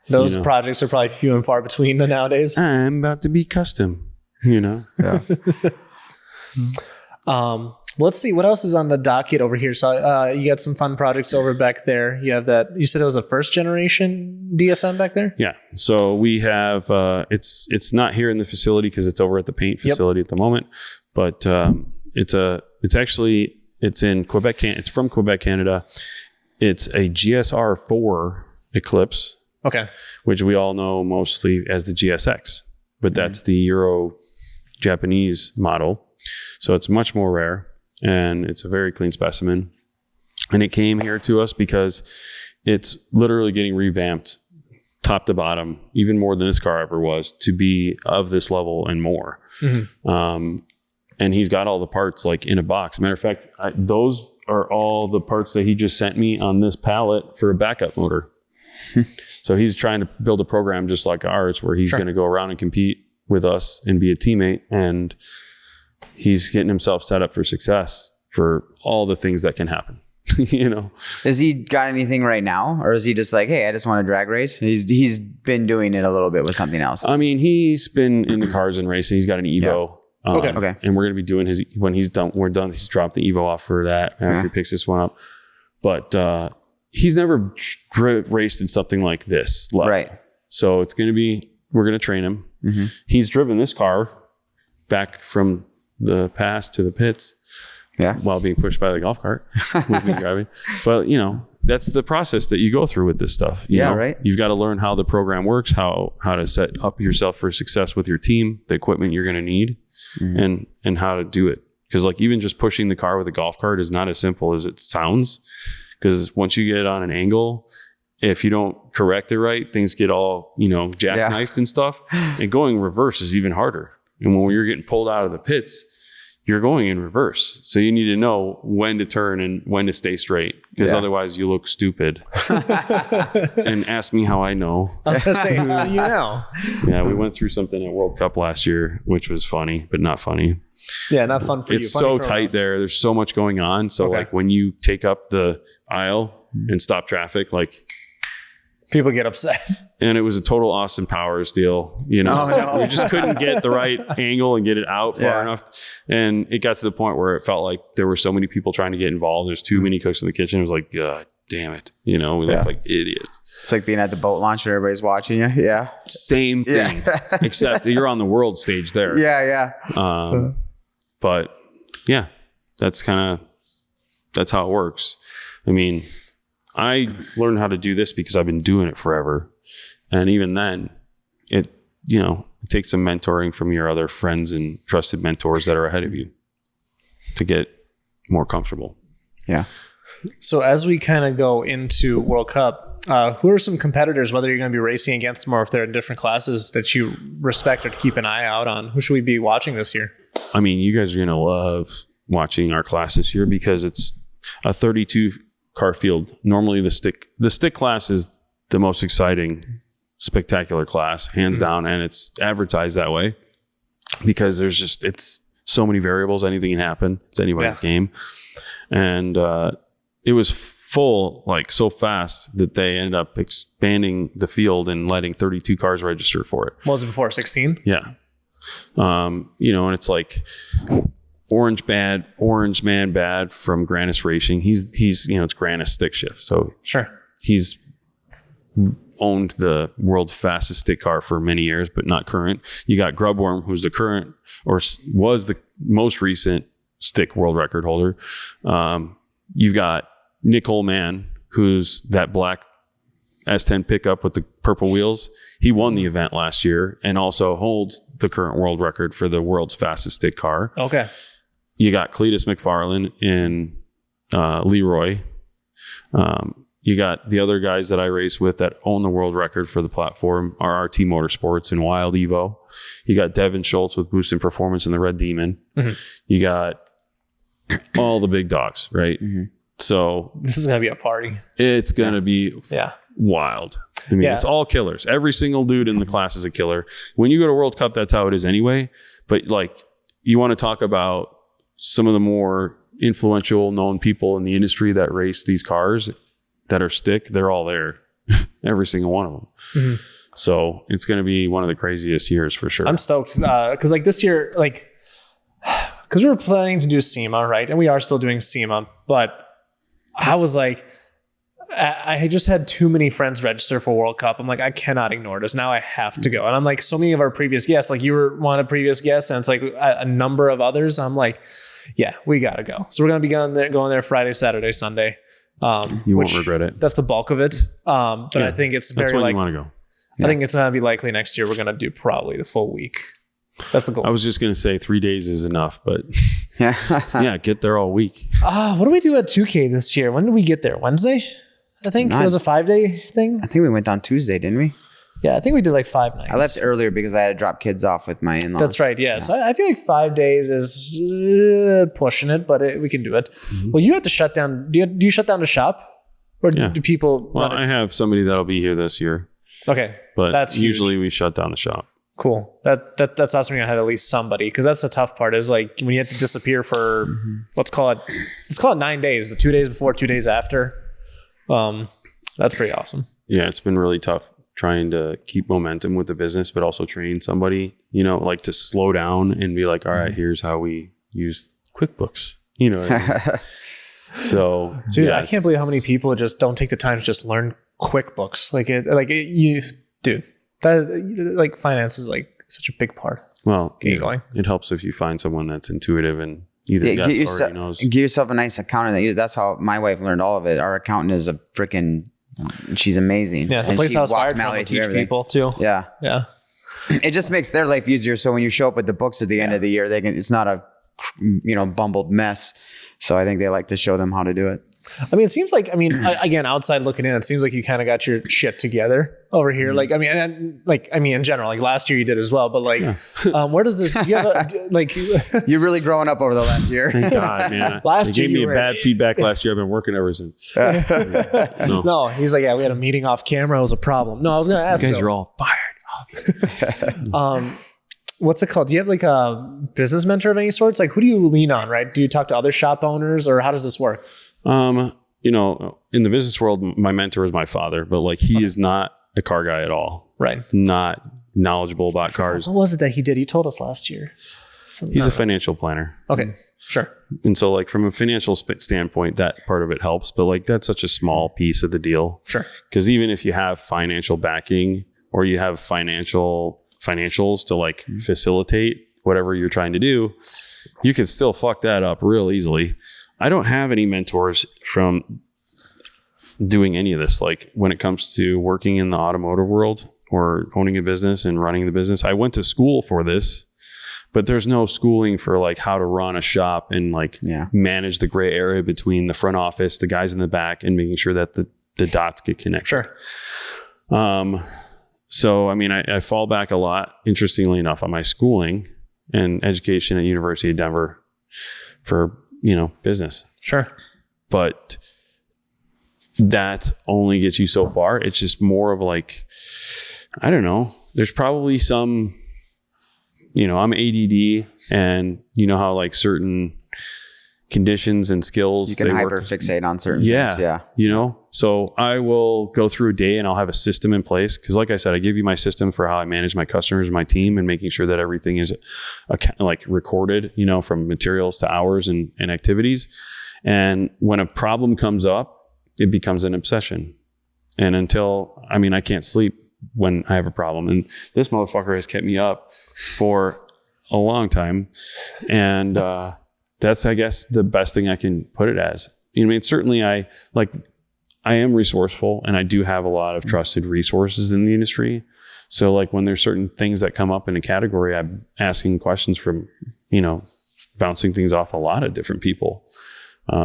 S2: Those projects are probably few and far between nowadays.
S1: I'm about to be custom, you know?
S3: Yeah.
S2: Let's see what else is on the docket over here. So you got some fun projects over back there. You have that. You said it was a first generation DSM back there.
S1: Yeah. So we have. It's not here in the facility because it's over at the paint facility at the moment. But it's in Quebec. It's from Quebec, Canada. It's a GSR4 Eclipse.
S2: Okay.
S1: Which we all know mostly as the GSX, but that's the Euro Japanese model. So it's much more rare. And it's a very clean specimen. And it came here to us because it's literally getting revamped top to bottom, even more than this car ever was, to be of this level and more. Mm-hmm. And he's got all the parts like in a box. Matter of fact, those are all the parts that he just sent me on this pallet for a backup motor. So he's trying to build a program just like ours where he's going to go around and compete with us and be a teammate. And he's getting himself set up for success for all the things that can happen. You know,
S3: has he got anything right now, or is he just like, hey, I just want to drag race? He's been doing it a little bit with something else.
S1: I mean, he's been into cars and racing. He's got an Evo.
S3: Yeah. Okay.
S1: And we're going to be doing his, when he's done, we're done. He's dropped the Evo off for that after he picks this one up. But he's never raced in something like this.
S3: Right.
S1: So it's going to be, we're going to train him. Mm-hmm. He's driven this car back from the pass to the pits while being pushed by the golf cart with me driving. But, you know, that's the process that you go through with this stuff. You know?
S3: Right.
S1: You've got to learn how the program works, how to set up yourself for success with your team, the equipment you're going to need, and how to do it. Because like even just pushing the car with a golf cart is not as simple as it sounds. Because once you get on an angle, if you don't correct it right, things get all, you know, jackknifed and stuff. And going reverse is even harder. And when you're getting pulled out of the pits, you're going in reverse. So you need to know when to turn and when to stay straight, because otherwise you look stupid. And ask me how I know.
S2: I was going to say, how do you know?
S1: Yeah, we went through something at World Cup last year, which was funny, but not funny.
S2: Yeah, not fun for you.
S1: It's so tight there. There's so much going on. So like when you take up the aisle and stop traffic, like
S2: people get upset.
S1: And it was a total Austin Powers deal, you know. We just couldn't get the right angle and get it out far enough. And it got to the point where it felt like there were so many people trying to get involved. There's too many cooks in the kitchen. It was like, God damn it. You know, we looked like idiots.
S3: It's like being at the boat launch and everybody's watching you. Yeah.
S1: Same thing, except you're on the world stage there.
S3: Yeah.
S1: But yeah, that's how it works. I mean, I learned how to do this because I've been doing it forever. And even then, it takes some mentoring from your other friends and trusted mentors that are ahead of you to get more comfortable.
S3: Yeah.
S2: So as we kind of go into World Cup, who are some competitors, whether you're going to be racing against them or if they're in different classes that you respect or keep an eye out on? Who should we be watching this year?
S1: I mean, you guys are going to love watching our class this year because it's a 32 car field. Normally the stick class is the most exciting, spectacular class, hands down. And it's advertised that way because it's so many variables. Anything can happen. It's anybody's game. And, it was full, like so fast that they ended up expanding the field and letting 32 cars register for it.
S2: What was it before, 16?
S1: Yeah. And it's like Orange Man Bad from Granis Racing. He's it's Granis stick shift. So
S2: Sure.
S1: he's owned the world's fastest stick car for many years, but not current. You got Grubworm, who's the current or was the most recent stick world record holder. You've got Nick Holman, who's that black S10 pickup with the purple wheels. He won the event last year and also holds the current world record for the world's fastest stick car.
S2: Okay.
S1: You got Cletus McFarlane in Leroy. You got the other guys that I race with that own the world record for the platform are RT Motorsports and Wild Evo. You got Devin Schultz with Boost and Performance and the Red Demon. Mm-hmm. You got all the big dogs, right? Mm-hmm. So
S2: this is going to be a party.
S1: It's going to be wild. I mean, it's all killers. Every single dude in the class is a killer. When you go to World Cup, that's how it is anyway. But like, you want to talk about some of the more influential known people in the industry that race these cars that are stick, they're all there. Every single one of them. Mm-hmm. So it's going to be one of the craziest years for sure.
S2: I'm stoked because like this year, like, because we were planning to do SEMA, right? And we are still doing SEMA, but I was like, I had just had too many friends register for World Cup. I'm like, I cannot ignore this. Now I have to go. And I'm like, so many of our previous guests, like you were one of the previous guests, and it's like a number of others. I'm like, yeah, we got to go. So we're going to be going there Friday, Saturday, Sunday.
S1: You won't regret it.
S2: That's the bulk of it. But I think it's very
S1: you want to go.
S2: I think it's going to be likely next year we're going to do probably the full week. That's the goal.
S1: I was just going to say 3 days is enough, but yeah, get there all week.
S2: What do we do at 2K this year? When did we get there? Wednesday? I think it was a 5-day thing.
S3: I think we went on Tuesday, didn't we?
S2: Yeah, I think we did like 5 nights.
S3: I left earlier because I had to drop kids off with my in-laws.
S2: That's right. Yeah. So I feel like 5 days is pushing it, but we can do it. Mm-hmm. Well, you have to shut down. Do you shut down the shop? Or do people?
S1: Well, I have somebody that'll be here this year.
S2: Okay.
S1: But
S2: that's
S1: usually
S2: huge.
S1: We shut down the shop.
S2: Cool. That's awesome. I have at least somebody, because that's the tough part is like when you have to disappear for let's call it 9 days, the 2 days before, 2 days after. That's pretty awesome.
S1: Yeah, it's been really tough trying to keep momentum with the business, but also train somebody, like to slow down and be like, all right, here's how we use QuickBooks. You know what I mean? So,
S2: dude, I can't believe how many people just don't take the time to just learn QuickBooks. That finance is like such a big part.
S1: Well, it helps if you find someone that's intuitive and either already knows.
S3: Give yourself a nice accountant. That's how my wife learned all of it. Our accountant is a freaking, she's amazing.
S2: Yeah, the place I was fired from will teach people too.
S3: Yeah.
S2: Yeah.
S3: It just makes their life easier. So when you show up with the books at the end of the year, it's not a, bumbled mess. So I think they like to show them how to do it.
S2: I mean, it seems like, again, outside looking in, it seems like you kind of got your shit together over here. Mm-hmm. In general, like last year you did as well, but where does this, you have
S3: you're really growing up over the last year.
S1: Thank God, man.
S2: Last year
S1: gave me a bad feedback last year. I've been working ever since.
S2: No, he's like, we had a meeting off camera. It was a problem. No, I was going to ask
S1: you guys are all fired.
S2: What's it called? Do you have like a business mentor of any sorts? Like, who do you lean on, right? Do you talk to other shop owners, or how does this work?
S1: In the business world, my mentor is my father, but he is not a car guy at all.
S2: Right.
S1: Not knowledgeable about cars.
S2: What was it that he did? He told us last year.
S1: He's a financial planner.
S2: Okay. Sure.
S1: And so from a financial standpoint, that part of it helps, but that's such a small piece of the deal.
S2: Sure.
S1: Because even if you have financial backing or you have financials to facilitate whatever you're trying to do, you can still fuck that up real easily. I don't have any mentors from doing any of this. When it comes to working in the automotive world or owning a business and running the business, I went to school for this, but there's no schooling for how to run a shop and manage the gray area between the front office, the guys in the back, and making sure that the dots get connected.
S2: Sure.
S1: So, I fall back a lot, interestingly enough, on my schooling and education at University of Denver for, business.
S2: Sure.
S1: But that only gets you so far. It's just more of I don't know. There's probably some, I'm ADD, and how certain conditions and skills.
S3: You can hyperfixate on certain things. Yeah.
S1: You know, so I will go through a day and I'll have a system in place. Cause like I said, I give you my system for how I manage my customers, my team, and making sure that everything is like recorded, you know, from materials to hours and activities. And when a problem comes up, it becomes an obsession. And I can't sleep when I have a problem. And this motherfucker has kept me up for a long time. And, that's, I guess, the best thing I can put it as. You know, I mean, certainly I am resourceful and I do have a lot of trusted resources in the industry. So like when there's certain things that come up in a category, I'm asking questions from, you know, bouncing things off a lot of different people.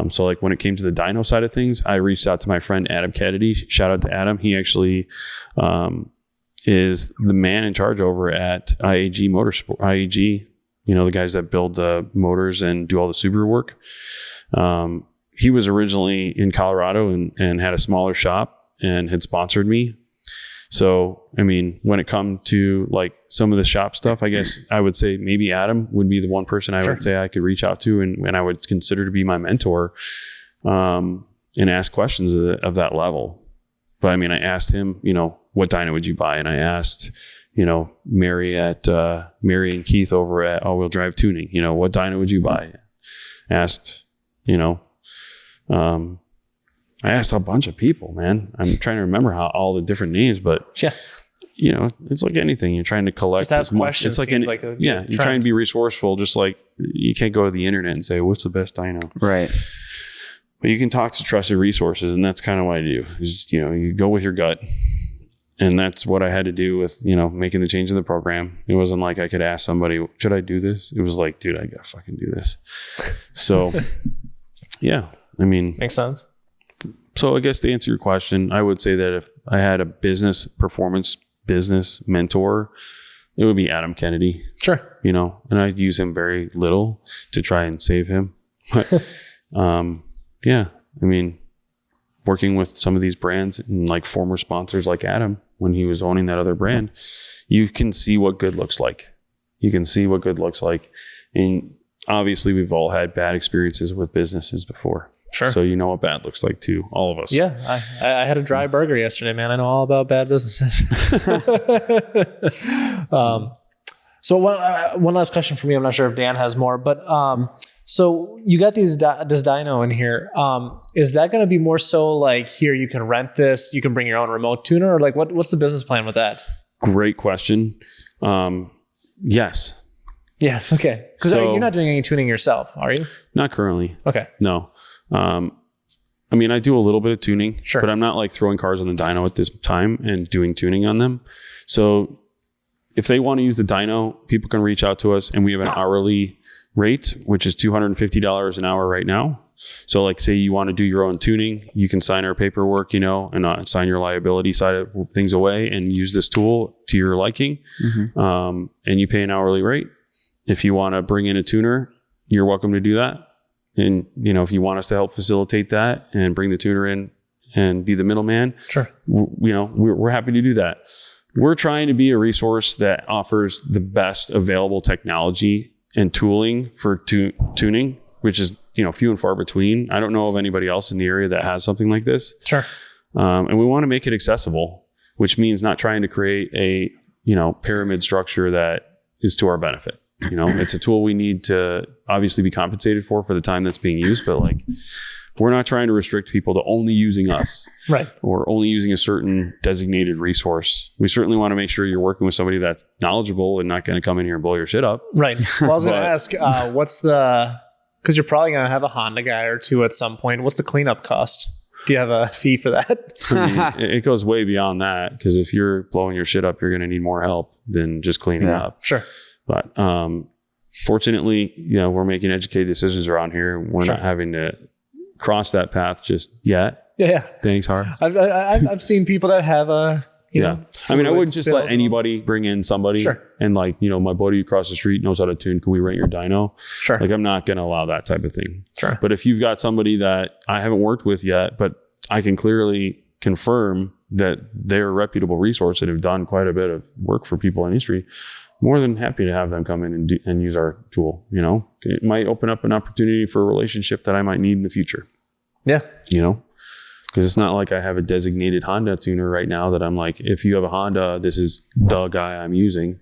S1: So like when it came to the dyno side of things, I reached out to my friend Adam Kennedy. Shout out to Adam. He actually is the man in charge over at IAG Motorsport. IAG, you know, the guys that build the motors and do all the Subaru work. He was originally in Colorado and had a smaller shop and had sponsored me. So, I mean, when it comes to like some of the shop stuff, I guess I would say maybe Adam would be the one person I would say I could reach out to and I would consider to be my mentor, and ask questions of that level. But I mean, I asked him, you know, what dyno would you buy? And I asked, you know, Mary and Keith over at All Wheel Drive Tuning, you know, what dyno would you buy? Asked, you know, I asked a bunch of people, man. I'm trying to remember all the different names, but you know, it's like anything. You're trying to collect.
S2: Just ask questions.
S1: It's like you're trying to be resourceful. Just like you can't go to the internet and say, what's the best dyno?
S3: Right.
S1: But you can talk to trusted resources. And that's kind of what I do is, you know, you go with your gut. And that's what I had to do with, you know, making the change in the program. It wasn't like I could ask somebody, should I do this? It was like, dude, I got to fucking do this. So yeah, I mean,
S2: makes sense.
S1: So I guess to answer your question, I would say that if I had a business mentor, it would be Adam Kennedy.
S2: Sure.
S1: You know, and I'd use him very little to try and save him. But yeah, I mean, working with some of these brands and like former sponsors like Adam, when he was owning that other brand, you can see what good looks like. And obviously we've all had bad experiences with businesses before.
S2: Sure.
S1: So you know what bad looks like too, all of us.
S2: Yeah. I had a dry burger yesterday, man. I know all about bad businesses. So one last question for me. I'm not sure if Dan has more, but so you got this dyno in here. Is that going to be more so like, here, you can rent this, you can bring your own remote tuner, or like what's the business plan with that? Great question.
S1: Yes.
S2: Yes. Okay. Because you're not doing any tuning yourself, are you?
S1: Not currently.
S2: Okay.
S1: No. I mean, I do a little bit of tuning,
S2: sure,
S1: but I'm not like throwing cars on the dyno at this time and doing tuning on them. So if they want to use the dyno, people can reach out to us, and we have an hourly rate, which is $250 an hour right now. So like, say you want to do your own tuning, you can sign our paperwork, you know, and sign your liability side of things away and use this tool to your liking. Mm-hmm. And you pay an hourly rate. If you want to bring in a tuner, you're welcome to do that. And, you know, if you want us to help facilitate that and bring the tuner in and be the middleman,
S2: sure,
S1: you know, we're happy to do that. We're trying to be a resource that offers the best available technology and tooling for tuning, which is, you know, few and far between. I don't know of anybody else in the area that has something like this.
S2: Sure.
S1: And we want to make it accessible, which means not trying to create a, you know, pyramid structure that is to our benefit. You know, it's a tool we need to obviously be compensated for the time that's being used, but like, we're not trying to restrict people to only using us,
S2: right, or
S1: only using a certain designated resource. We certainly want to make sure you're working with somebody that's knowledgeable and not going to come in here and blow your shit up.
S2: Right. Well, I was going to ask, because you're probably going to have a Honda guy or two at some point. What's the cleanup cost? Do you have a fee for that?
S1: I mean, it goes way beyond that, because if you're blowing your shit up, you're going to need more help than just cleaning up.
S2: Sure.
S1: But fortunately, you know, we're making educated decisions around here. We're not having to cross that path just yet.
S2: Yeah.
S1: Thanks, Har.
S2: I've seen people that have you know,
S1: I mean, I wouldn't just let anybody bring in somebody and like, you know, my buddy across the street knows how to tune. Can we rent your dyno?
S2: Sure.
S1: Like, I'm not going to allow that type of thing.
S2: Sure.
S1: But if you've got somebody that I haven't worked with yet, but I can clearly confirm that they're a reputable resource and have done quite a bit of work for people in the industry, more than happy to have them come in and use our tool. You know, it might open up an opportunity for a relationship that I might need in the future.
S2: Yeah.
S1: You know, because it's not like I have a designated Honda tuner right now that I'm like, if you have a Honda, this is the guy I'm using.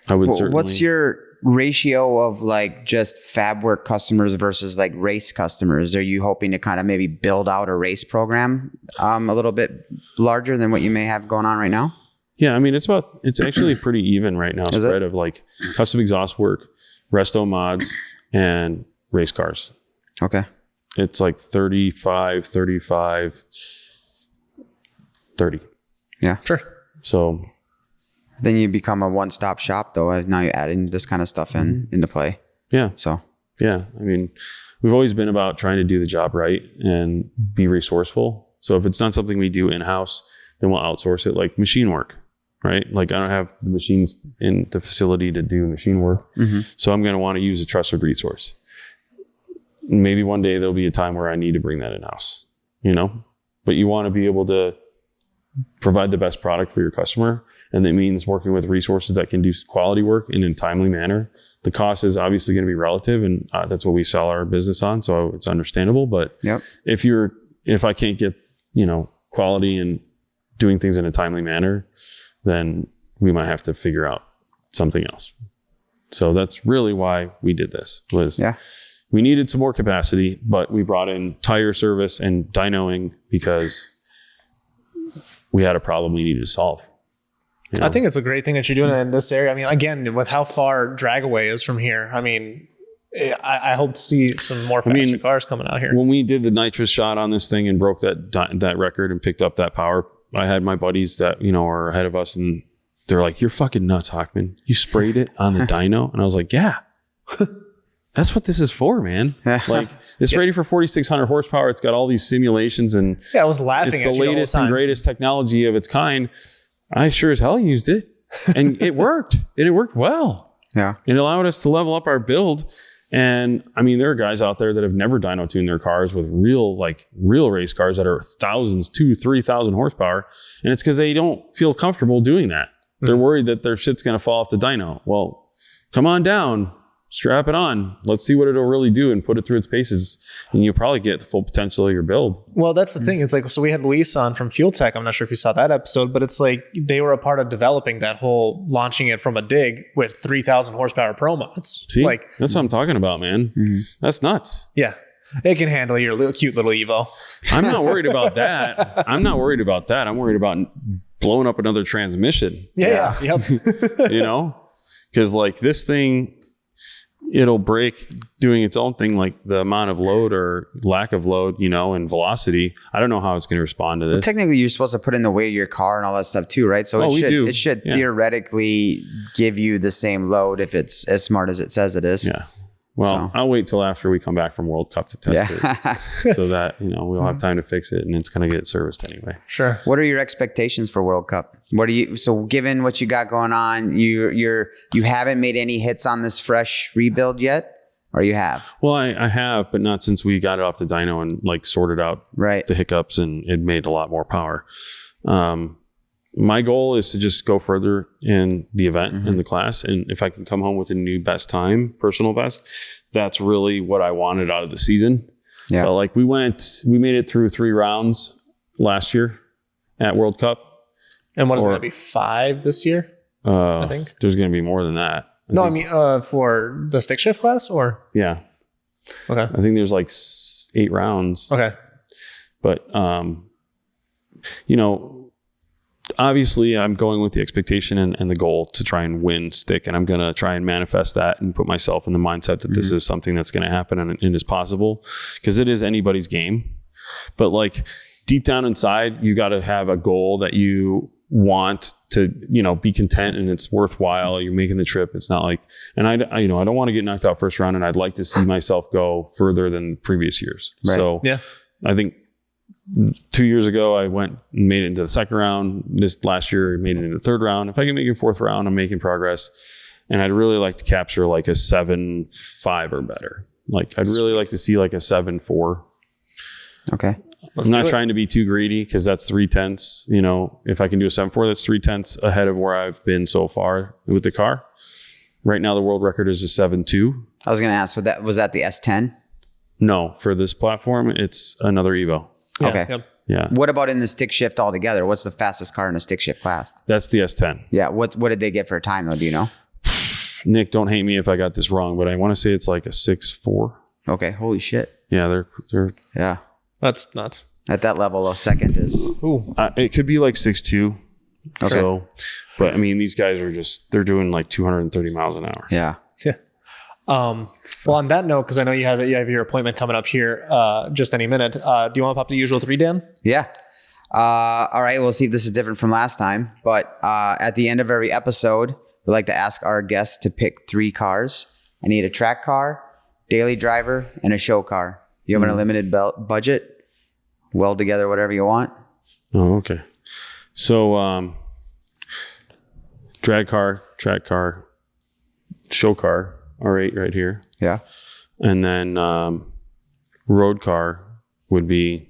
S1: I would certainly. What's
S3: your ratio of like just fab work customers versus like race customers? Are you hoping to kind of maybe build out a race program a little bit larger than what you may have going on right now?
S1: Yeah, I mean, it's actually pretty even right now, spread of like custom exhaust work, resto mods, and race cars.
S3: Okay.
S1: It's like 35, 35, 30.
S3: Yeah.
S2: Sure.
S1: So
S3: then you become a one-stop shop though, as now you're adding this kind of stuff into play.
S1: Yeah.
S3: So
S1: yeah, I mean, we've always been about trying to do the job right and be resourceful. So if it's not something we do in-house, then we'll outsource it, like machine work, right? Like I don't have the machines in the facility to do machine work. So I'm going to want to use a trusted resource. Maybe one day there'll be a time where I need to bring that in-house, you know, but you want to be able to provide the best product for your customer. And that means working with resources that can do quality work in a timely manner. The cost is obviously going to be relative, and that's what we sell our business on. So it's understandable. But if I can't get, you know, quality and doing things in a timely manner, then we might have to figure out something else. So that's really why we did this. We needed some more capacity, but we brought in tire service and dynoing because we had a problem we needed to solve. You know?
S2: I think it's a great thing that you're doing it in this area. I mean, again, with how far Dragaway is from here, I mean, I hope to see some more faster cars coming out here.
S1: When we did the nitrous shot on this thing and broke that record and picked up that power, I had my buddies that, you know, are ahead of us, and they're like, "You're fucking nuts, Hochman. You sprayed it on the dyno?" And I was like, "Yeah." That's what this is for, man. Like, it's ready for 4,600 horsepower. It's got all these simulations, and
S2: I was laughing.
S1: It's the latest and greatest technology of its kind. I sure as hell used it, and it worked, and it worked well.
S3: Yeah,
S1: it allowed us to level up our build. And I mean, there are guys out there that have never dyno tuned their cars with real race cars that are thousands, 2,000-3,000 horsepower, and it's because they don't feel comfortable doing that. They're worried that their shit's going to fall off the dyno. Well, come on down. Strap it on. Let's see what it'll really do and put it through its paces. And you'll probably get the full potential of your build.
S2: Well, that's the thing. It's like, so we had Luis on from Fuel Tech. I'm not sure if you saw that episode, but it's like they were a part of developing that whole launching it from a dig with 3,000 horsepower pro mods.
S1: See,
S2: like,
S1: that's what I'm talking about, man. That's nuts.
S2: Yeah. It can handle your cute little Evo.
S1: I'm not worried about that. I'm worried about blowing up another transmission.
S2: Yeah. Yep.
S1: You know, because like this thing, it'll break doing its own thing, like the amount of load or lack of load, you know, and velocity. I don't know how it's going to respond to this.
S3: Well, technically, you're supposed to put in the weight of your car and all that stuff too, right? So it should theoretically give you the same load if it's as smart as it says it is.
S1: Yeah. Well, I'll wait till after we come back from World Cup to test it, so that, you know, we'll have time to fix it, and it's going to get serviced anyway.
S2: Sure.
S3: What are your expectations for World Cup? So given what you got going on, you haven't made any hits on this fresh rebuild yet, or you have?
S1: Well, I have, but not since we got it off the dyno and like sorted out the hiccups, and it made a lot more power. My goal is to just go further in the event, in the class. And if I can come home with a new best time, personal best, that's really what I wanted out of the season. Yeah. But like we made it through 3 rounds last year at World Cup.
S2: And what is it going to be, 5 this year? I think
S1: there's going to be more than that.
S2: I mean, for the stick shift class, or?
S1: Yeah.
S2: Okay.
S1: I think there's like 8 rounds.
S2: Okay.
S1: But, you know, obviously I'm going with the expectation and the goal to try and win stick, and I'm going to try and manifest that and put myself in the mindset that this is something that's going to happen and is possible, because it is anybody's game. But like deep down inside, you got to have a goal that you want to, you know, be content and it's worthwhile. You're making the trip. It's not like, and I don't want to get knocked out first round, and I'd like to see myself go further than previous years. Right. So yeah, I think 2 years ago, I went and made it into the second round. This last year, I made it into the third round. If I can make it 4th round, I'm making progress. And I'd really like to capture like a 7.5 or better. Like I'd really like to see like a 7.4.
S3: Okay.
S1: I'm not trying to be too greedy because that's 3/10. You know, if I can do a 7.4, that's 3/10 ahead of where I've been so far with the car. Right now, the world record is a 7.2.
S3: I was going to ask, so was that the S10?
S1: No, for this platform, it's another Evo.
S2: Yeah,
S3: Okay.
S2: Yep.
S1: Yeah.
S3: What about in the stick shift altogether? What's the fastest car in a stick shift class?
S1: That's the S10.
S3: Yeah. What did they get for a time though? Do you know?
S1: Nick, don't hate me if I got this wrong, but I want to say it's like a 6.4.
S3: Okay. Holy shit.
S1: Yeah, they're
S3: Yeah.
S2: That's nuts.
S3: At that level, a second is.
S2: Ooh.
S1: it could be like 6.2.
S3: Okay.
S1: So, but I mean, these guys are they're doing like 230 miles an hour.
S3: Yeah.
S2: Yeah. Well, on that note, because I know you have your appointment coming up here just any minute. Do you want to pop the usual 3, Dan?
S3: Yeah. All right. We'll see if this is different from last time. But at the end of every episode, we like to ask our guests to pick 3 cars. I need a track car, daily driver, and a show car. You have an unlimited budget, weld together whatever you want.
S1: Oh, okay. So, drag car, track car, show car, R8 right here.
S3: Yeah.
S1: And then road car would be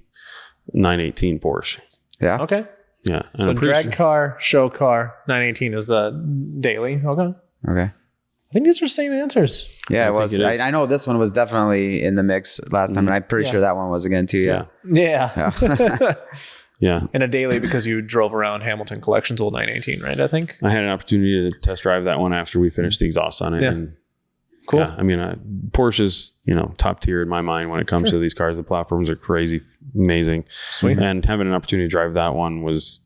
S1: 918 Porsche.
S3: Yeah.
S2: Okay.
S1: Yeah. And
S2: So
S1: I'm pretty
S2: drag car, show car, 918 is the daily. Okay.
S3: Okay.
S2: I think these are the same answers.
S3: Yeah,
S1: I
S3: it
S1: think
S3: was.
S1: it is.
S3: I know this one was definitely in the mix last time, and I'm pretty sure that one was again too. Yeah.
S1: Yeah.
S2: Yeah.
S1: Yeah.
S2: In a daily because you drove around Hamilton Collection's old 918, right? I think.
S1: I had an opportunity to test drive that one after we finished the exhaust on it.
S2: Yeah.
S1: And
S2: Cool.
S1: yeah, I mean, Porsche's, top tier in my mind when it comes to these cars. The platforms are crazy, amazing.
S2: Sweet.
S1: And having an opportunity to drive that one was,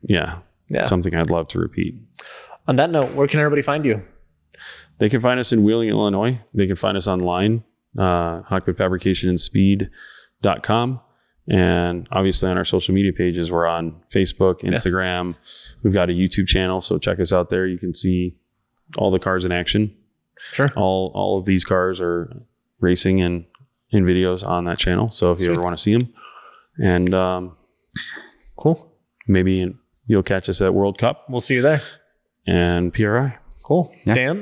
S2: Yeah.
S1: something I'd love to repeat.
S2: On that note, where can everybody find you?
S1: They can find us in Wheeling, Illinois. They can find us online, Hochman Fabrication and Speed.com. And obviously on our social media pages, we're on Facebook, Instagram. We've got a YouTube channel, so check us out there. You can see all the cars in action.
S2: Sure.
S1: All of these cars are racing and in videos on that channel. So if you ever want to see them, and
S2: Cool.
S1: maybe you'll catch us at World Cup
S2: We'll see you there.
S1: and PRI.
S2: Cool.
S3: Yeah.
S2: Dan,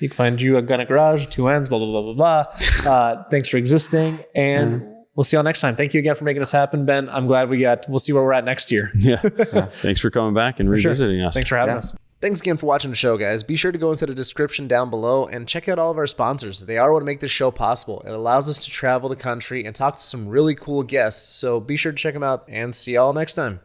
S2: you can find you at Gunna Garage, 2 ends, blah, blah, blah, blah, blah. Thanks for existing. And we'll see y'all next time. Thank you again for making this happen, Ben. I'm glad we'll see where we're at next year.
S1: Yeah. Thanks for coming back and revisiting us.
S2: Thanks for having us.
S4: Thanks again for watching the show, guys. Be sure to go into the description down below and check out all of our sponsors. They are what make this show possible. It allows us to travel the country and talk to some really cool guests. So be sure to check them out and see y'all next time.